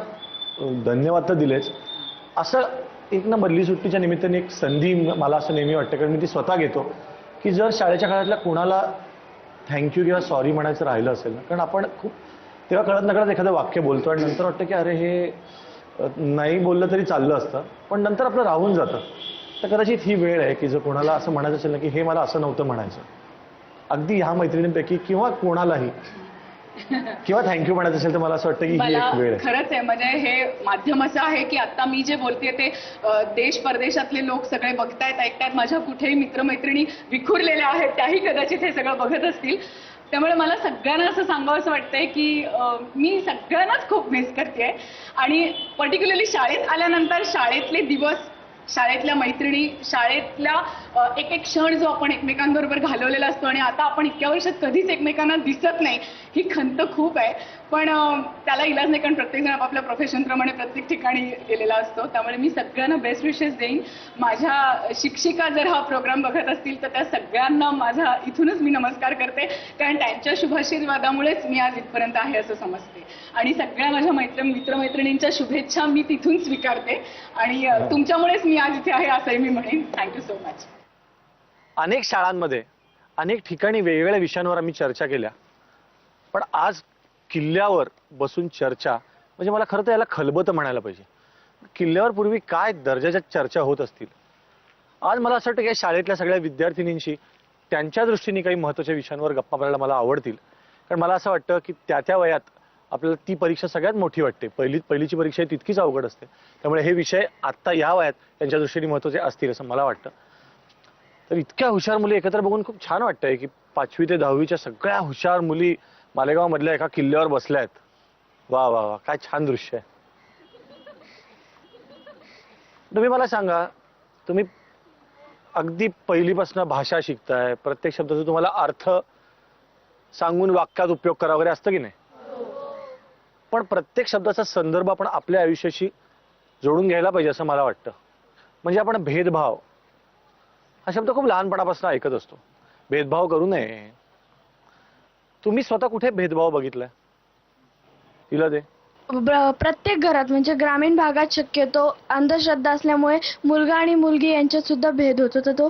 धन्यवाद तर दिलेच. असं एक ना मधली सुट्टीच्या निमित्ताने एक संधी मला असं नेहमी वाटतं, कारण मी ती स्वतः घेतो, की जर शाळेच्या काळातल्या कोणाला थँक्यू किंवा सॉरी म्हणायचं राहिलं असेल ना, कारण आपण खूप तेव्हा कळत नकळत एखादं वाक्य बोलतो आणि नंतर वाटतं की अरे हे नाही बोललं तरी चाललं असतं, पण नंतर आपलं राहून जातं. तर कदाचित ही वेळ आहे की जर कोणाला असं म्हणायचं असेल ना की हे मला असं नव्हतं म्हणायचं, अगदी ह्या मैत्रिणींपैकी किंवा कोणालाही, किंवा थँक्यू म्हणायचं असेल, तर मला असं वाटतं की ही एक वेळ आहे. खरंच आहे, म्हणजे हे माध्यम असं आहे की आता मी जे बोलते ते देश परदेशातले लोक सगळे बघतायत, ऐकतायत, माझ्या कुठेही मित्रमैत्रिणी विखुरलेल्या आहेत त्याही कदाचित हे सगळं बघत असतील. त्यामुळे मला सगळ्यांना असं सांगावं असं वाटतंय की मी सगळ्यांनाच खूप मिस करते आणि पर्टिक्युलरली शाळेत आल्यानंतर शाळेतले दिवस, शाळेतल्या मैत्रिणी, शाळेतल्या एक एक क्षण जो आपण एकमेकांबरोबर घालवलेला असतो आणि आता आपण इतक्या वर्षात कधीच एकमेकांना दिसत नाही, ही खंत खूप आहे. पण त्याला इलाज नाही, कारण प्रत्येकजण आपापल्या प्रोफेशनप्रमाणे प्रत्येक ठिकाणी गेलेला असतो. त्यामुळे मी सगळ्यांना बेस्ट विशेस देईन. माझ्या शिक्षिका जर हा प्रोग्राम बघत असतील तर त्या सगळ्यांना माझा इथूनच मी नमस्कार करते, कारण त्यांच्या शुभाशीर्वादामुळेच मी आज इथपर्यंत आहे असं समजते. आणि सगळ्या माझ्या मित्रमैत्रिणींच्या शुभेच्छा मी तिथून स्वीकारते आणि तुमच्यामुळेच मी आज इथे आहे असंही मी म्हणेन. Thank you so much. अनेक शाळांमध्ये अनेक ठिकाणी वेगवेगळ्या विषयांवर आम्ही चर्चा केल्या, पण आज किल्ल्यावर बसून चर्चा म्हणजे मला खरं तर याला खलबतं म्हणायला पाहिजे. किल्ल्यावर पूर्वी काय दर्जाच्या चर्चा होत असतील, आज मला असं वाटतं की शाळेतल्या सगळ्या विद्यार्थिनींशी त्यांच्या दृष्टीने काही महत्त्वाच्या विषयांवर गप्पा मारायला मला आवडतील. कारण मला असं वाटतं की त्या वयात आपल्याला ती परीक्षा सगळ्यात मोठी वाटते. पहिलीची परीक्षा तितकीच अवघड असते. त्यामुळे हे विषय आत्ता या वयात त्यांच्या दृष्टीने महत्त्वाचे असतील असं मला वाटतं. तर इतक्या हुशार मुली एकत्र बघून खूप छान वाटतंय की 5वी ते 10वीच्या सगळ्या हुशार मुली मालेगाव मधल्या एका किल्ल्यावर बसल्या आहेत. वा वा वा, काय छान दृश्य आहे. तुम्ही मला सांगा, तुम्ही अगदी पहिलीपासून भाषा शिकताय, प्रत्येक शब्दाचा तुम्हाला अर्थ सांगून वाक्यात उपयोग करा वगैरे असतं की नाही, पण प्रत्येक शब्दाचा संदर्भ आपण आपल्या आयुष्याशी जोडून घ्यायला पाहिजे असं मला वाटतं. म्हणजे आपण भेदभाव हा शब्द खूप लहानपणापासून ऐकत असतो, भेदभाव करू नये. तुम्ही स्वतः कुठे भेदभाव बघितलाय? तिला दे. प्रत्येक घरात म्हणजे ग्रामीण भागात शक्यतो अंधश्रद्धा असल्यामुळे मुलगा आणि मुलगी यांच्यात सुद्धा भेद होतो. तर तो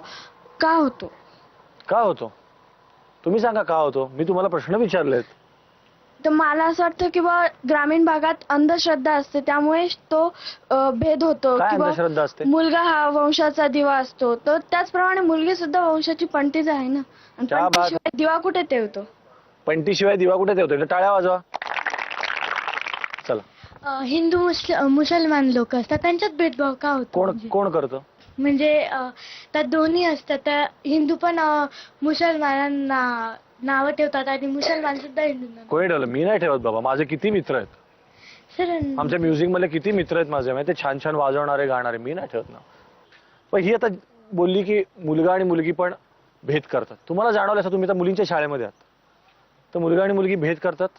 का होतो? का होतो तुम्ही सांगा, का होतो? मी तुम्हाला प्रश्न विचारलेत. तर मला असं वाटतं की बा ग्रामीण भागात अंधश्रद्धा असते त्यामुळे तो भेद होतो. काय किंवा अंधश्रद्धा असते? मुलगा हा वंशाचा दिवा असतो, तर त्याचप्रमाणे मुलगी सुद्धा वंशाची पणतीच आहे ना. आणि क्या बात. पणतीशिवाय दिवा कुठे तेवतो? पंटीशिवाय दिवा कुठे ठेवतो? टाळ्या वाजवा. चला. हिंदू मुसलमान लोक असतात त्यांच्यात भेदभाव का होतो? कोण करतं? म्हणजे त्यात दोन्ही असतात. त्या हिंदू पण मुसलमानांना नावं ठेवतात आणि मुसलमान सुद्धा हिंदूंना. कोणी ठेवलं? मी नाही ठेवत बाबा. माझे किती मित्र आहेत सर. आमच्या म्युझिक मध्ये, किती मित्र आहेत माझे, ते छान छान वाजवणारे गाणारे. मी नाही ठेवत ना. पण ही आता बोलली की मुलगा आणि मुलगी पण भेद करतात. तुम्हाला जाणवलं असं, तुम्ही तर मुलींच्या शाळेमध्ये आहात, तर मुलगा आणि मुलगी भेद करतात?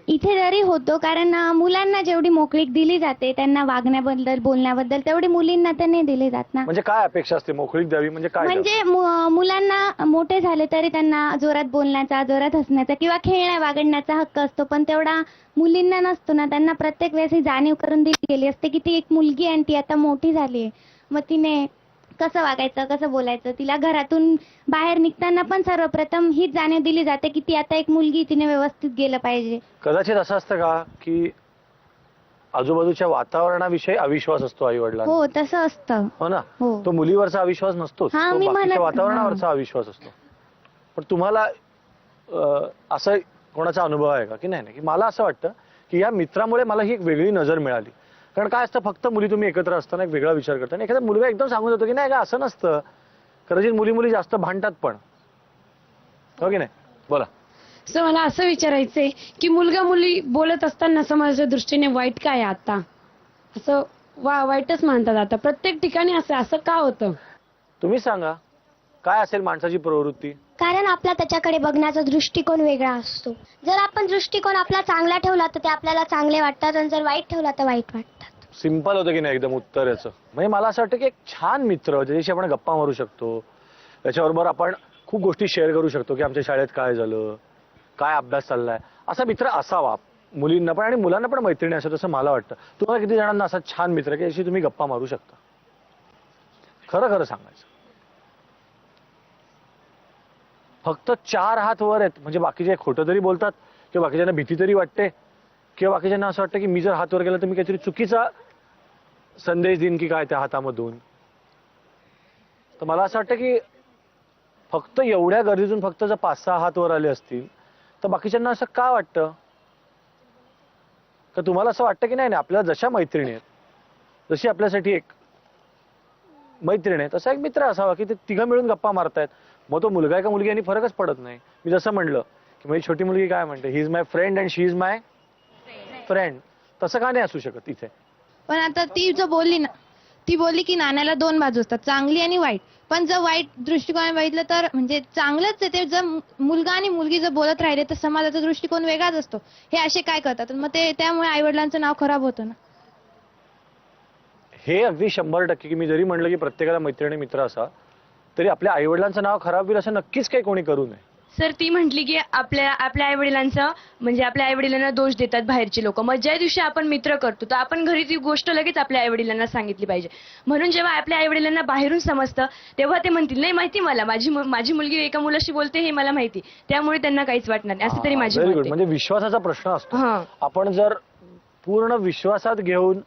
इथे जरी होतो, कारण मुलांना जेवढी मोकळीक दिली जाते त्यांना वागण्याबद्दल बोलण्याबद्दल, तेवढी मुलींना तर नाही दिली जात ना. म्हणजे काय अपेक्षा असते? मोकळीक द्यावी म्हणजे काय? म्हणजे मुलांना मोठे झाले तरी त्यांना जोरात बोलण्याचा, जोरात हसण्याचा किंवा खेळण्या वागण्याचा हक्क असतो, पण तेवढा मुलींना नसतो ना. त्यांना प्रत्येक वेळेस ही जाणीव करून दिली गेली असते की ती एक मुलगी आणि ती आता मोठी झाली आहे, मग तिने कसं वागायचं, कसं बोलायचं. तिला घरातून बाहेर निघताना पण सर्वप्रथम हीच जाणीव दिली जाते की ती आता एक मुलगी, तिने व्यवस्थित गेलं पाहिजे. कदाचित असं असतं का की आजूबाजूच्या वातावरणाविषयी अविश्वास असतो आई वडिलांना? हो, तसं असतं. हो ना. हो. तो मुलीवरचा अविश्वास नसतो, वातावरणावरचा अविश्वास असतो. पण तुम्हाला असं कोणाचा अनुभव आहे का की नाही? की मला असं वाटतं की या मित्रामुळे मला ही एक वेगळी नजर मिळाली. कारण काय असतं, फक्त मुली तुम्ही एकत्र असताना एक वेगळा विचार करता. आणि एखादा मुलगा एकदम सांगून जातो की नाही का असं नसतं, कदाचित मुली मुली जास्त भांडतात पण, हो की नाही? बोला. सर मला असं विचारायचंय की मुलगा मुली बोलत असताना समाजाच्या दृष्टीने वाईट काय आहे आता? असं वाईटच मानतात आता प्रत्येक ठिकाणी. असं का होतं? तुम्ही सांगा काय असेल माणसाची प्रवृत्ती? कारण आपला त्याच्याकडे बघण्याचा दृष्टिकोन वेगळा असतो. जर आपण दृष्टिकोन आपला चांगला ठेवला तर ते आपल्याला चांगले वाटतात, आणि जर वाईट ठेवला तर वाईट वाटतात. सिंपल होतं की नाही एकदम उत्तर याचं. म्हणजे मला असं वाटतं की एक छान मित्र ज्याच्याशी आपण गप्पा मारू शकतो, त्याच्याबरोबर आपण खूप गोष्टी शेअर करू शकतो की आमच्या शाळेत काय झालं, काय अभ्यास चाललाय, असा मित्र असावा मुलींना पण आणि मुलांना पण मैत्रिणी असतात असं मला वाटतं. तुम्हाला किती जणांना असा छान मित्र की ज्याशी तुम्ही गप्पा मारू शकता? खरं खरं सांगायचं. फक्त 4 हात वर आहेत म्हणजे बाकीचे खोटं तरी बोलतात किंवा बाकीच्यांना भीती तरी वाटते किंवा बाकीच्यांना असं वाटतं की मी जर हात वर गेला तर मी काहीतरी चुकीचा संदेश देईन की काय त्या हातामधून. तर मला असं वाटतं की फक्त एवढ्या गर्दीतून फक्त जर 5-6 हात वर आले असतील तर बाकीच्यांना असं का वाटतं? का तुम्हाला असं वाटतं की नाही आपल्याला जशा मैत्रिणी आहेत, जशी आपल्यासाठी एक मैत्रीण आहे तसा एक मित्र असावा की ते तिघं मिळून गप्पा मारतायत. मग तो मुलगा आहे का मुलगी यांनी फरकच पडत नाही. मी जसं म्हणलं की माझी छोटी मुलगी काय म्हणते, he is my friend and she is my friend. तसं का नाही असू शकत इथे? पण आता ती जो बोलली ना, ती बोलली की नाण्याला 2 बाजू असतात, चांगली आणि वाईट. पण जर वाईट दृष्टिकोन बघितलं तर म्हणजे चांगलंच आहे ते. जर मुलगा आणि मुलगी जर बोलत राहिले तर समाजाचा दृष्टिकोन वेगळाच असतो. हे असे काय करतात, मग ते त्यामुळे आई वडिलांचं नाव खराब होतं ना. हे अगदी 100% की मी जरी म्हणलं की प्रत्येकाला मैत्रिणी मित्र असा तरी आपल्या आई वडिलांचं नाव खराब होईल असं नक्कीच काही कोणी करू नये. सर ती म्हटली की आपल्या आई वडिलांचा म्हणजे आपल्या आई वडिलांना दोष देतात बाहेरची लोक. मग ज्या दिवशी आपण मित्र करतो तर आपण घरी ती गोष्ट लगेच आपल्या आई वडिलांना सांगितली पाहिजे. म्हणून जेव्हा आपल्या आई वडिलांना बाहेरून समजतं तेव्हा ते म्हणतील नाही माहिती मला माझी मुलगी एका मुलाशी बोलते हे मला माहिती, त्यामुळे त्यांना काहीच वाटणार नाही. असं तरी माझी व्हेरी मत गुड. आहे. म्हणजे विश्वासाचा प्रश्न असतो. हां. आपण जर पूर्ण विश्वासात घेऊन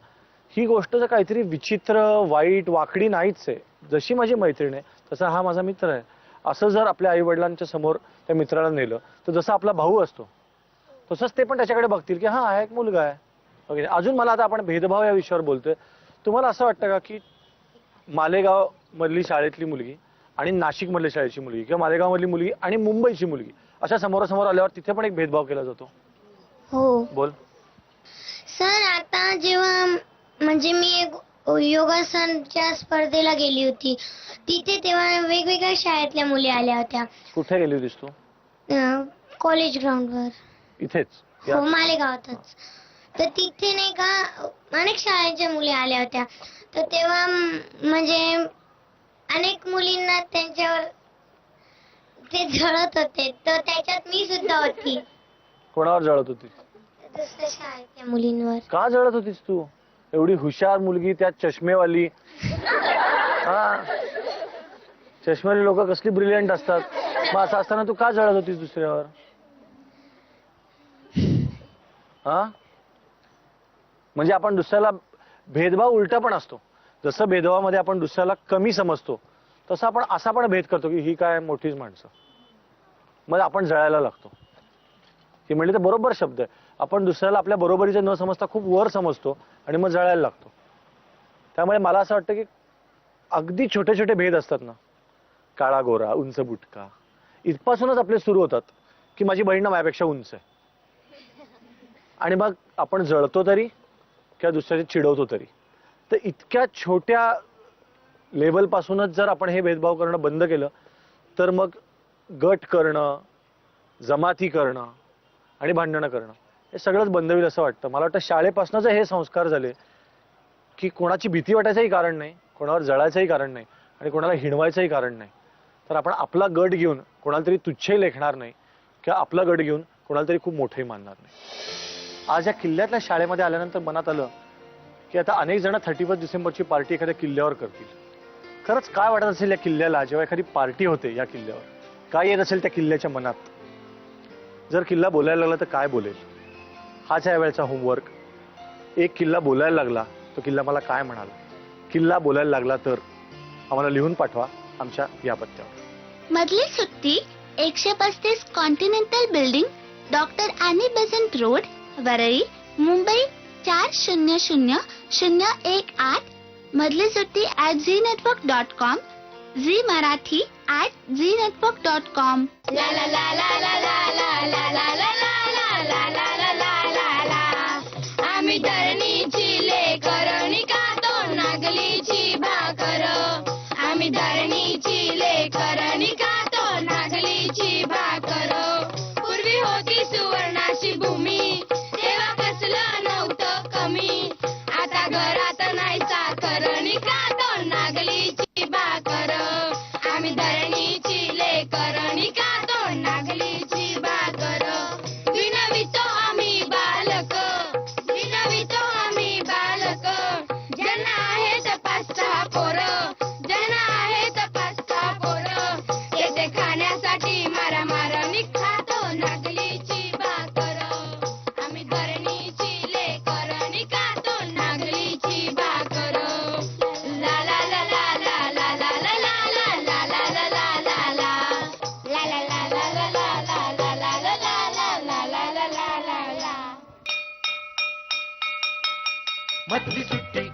ही गोष्ट जर काहीतरी विचित्र वाईट वाकडी नाहीच आहे, जशी माझी मैत्रीण आहे तसा हा माझा मित्र आहे असं जर आपल्या आई वडिलांच्या समोर त्या मित्राला नेलं तर जसा आपला भाऊ असतो तसंच ते पण त्याच्याकडे बघतील की हा एक मुलगा आहे. ओके. अजून मला आता आपण भेदभाव या विषयावर बोलतोय, तुम्हाला असं वाटतं का की मालेगाव मधली शाळेतली मुलगी आणि नाशिक मधल्या शाळेची मुलगी किंवा मालेगाव मधली मुलगी आणि मुंबईची मुलगी अशा समोरासमोर आल्यावर तिथे पण एक भेदभाव केला जातो? हो बोल. सर, आता जेव्हा म्हणजे मी एक योगासनच्या स्पर्धेला गेली होती तिथे, तेव्हा वेगवेगळ्या शाळेतल्या मुली आल्या होत्या. कुठे गेली होतीस तू? कॉलेज ग्राउंडवर. इथेच? हो, मालेगावातच. तर तिथे नाही का अनेक शाळेच्या मुली आल्या होत्या. तर तेव्हा म्हणजे अनेक मुलींना त्यांच्यावर ते जळत होते, तर त्याच्यात मी सुद्धा होती. कोणावर जळत होती? दुसऱ्या शाळेतल्या मुलींवर. का जळत होतीस तू? एवढी हुशार मुलगी, त्यात चष्मेवाली. हा, चष्मेवाली लोक कसली ब्रिलियंट असतात. मग असं असताना तू का जळत होतीस दुसऱ्यावर? हा, म्हणजे आपण दुसऱ्याला भेदभाव उलटा पण असतो. जसं भेदभावामध्ये आपण दुसऱ्याला कमी समजतो तसं आपण असा पण भेद करतो की ही काय मोठीच माणसं, मग आपण जळायला लागतो. ती म्हणली तर बरोबर शब्द आहे. आपण दुसऱ्याला आपल्या बरोबरीचं न समजता खूप वर समजतो आणि मग जळायला लागतो. त्यामुळे मला असं वाटतं की अगदी छोटे छोटे भेद असतात ना, काळा गोरा, उंच बुटका, इथपासूनच आपले सुरू होतात की माझी बहीण ना माझ्यापेक्षा उंच आहे आणि मग आपण जळतो तरी किंवा दुसऱ्याचे चिडवतो तरी. तर इतक्या छोट्या लेवल पासूनच जर आपण हे भेदभाव करणं बंद केलं तर मग गट करणं, जमाती करणं आणि भांडणं करणं हे सगळंच बंद होईल असं वाटतं. मला वाटतं शाळेपासूनच हे संस्कार झाले की कोणाची भीती वाटायचंही कारण नाही, कोणावर जळायचंही कारण नाही आणि कोणाला हिणवायचंही कारण नाही. तर आपण आपला गट घेऊन कोणाला तरी तुच्छही लेखणार नाही किंवा आपला गट घेऊन कोणाला तरी खूप मोठंही मानणार नाही. आज या किल्ल्यातल्या शाळेमध्ये आल्यानंतर मनात आलं की आता अनेक जण 31 डिसेंबरची पार्टी एखाद्या किल्ल्यावर करतील. खरंच काय वाटत असेल या किल्ल्याला जेव्हा एखादी पार्टी होते या किल्ल्यावर? काय येत असेल त्या किल्ल्याच्या मनात? जर किल्ला बोलायला लागला तर काय बोलेल? हाच या वेळचा होमवर्क. एक किल्ला बोलायला लागला तो किल्ला मला काय म्हणाला? किल्ला बोलायला लागला तर आम्हाला लिहून पाठवा आमच्या या पत्त्यावर. मधली सुट्टी 135 continental building, doctor Annie Besant road, Worli, Mumbai 4000 018 मधली सुट्टी @ZeeNetwork.com, झी मराठी @ZeeNetwork.com. ला ला ला ला ला ला ला ला ला ला ला ला ला ला ला ला ला. आम्ही धरणीची लेकर निघातो नागलीची भाकर. आम्ही धरणीची लेकर निघातो नागलीची भाकर. पूर्वी होती सुवर्णाची भूमी, तेव्हा कसलं नव्हतं कमी. आता घरात नाही साखर निघातो नागलीची भाकर. आम्ही धरणीची लेकर निघातो नागलीची भाकर. विनवितो आम्ही बालक, विनवितो आम्ही बालक. ज्यांना आहेत 5-6 पोरं, ज्यांना आहेत 5-6 पोरं, येथे खाण्यासाठी मारामार निघातो नागलीची भाकर. आम्ही धरणीची लेकर निघातो नागलीची भाकर. ला ला ला ला ला ला ला ला ला ला ला ला ला ला ला ला. ला ला ला ला ला ला ला ला ला ला ला ला ला ला ला ला ला. मधली सुट्टी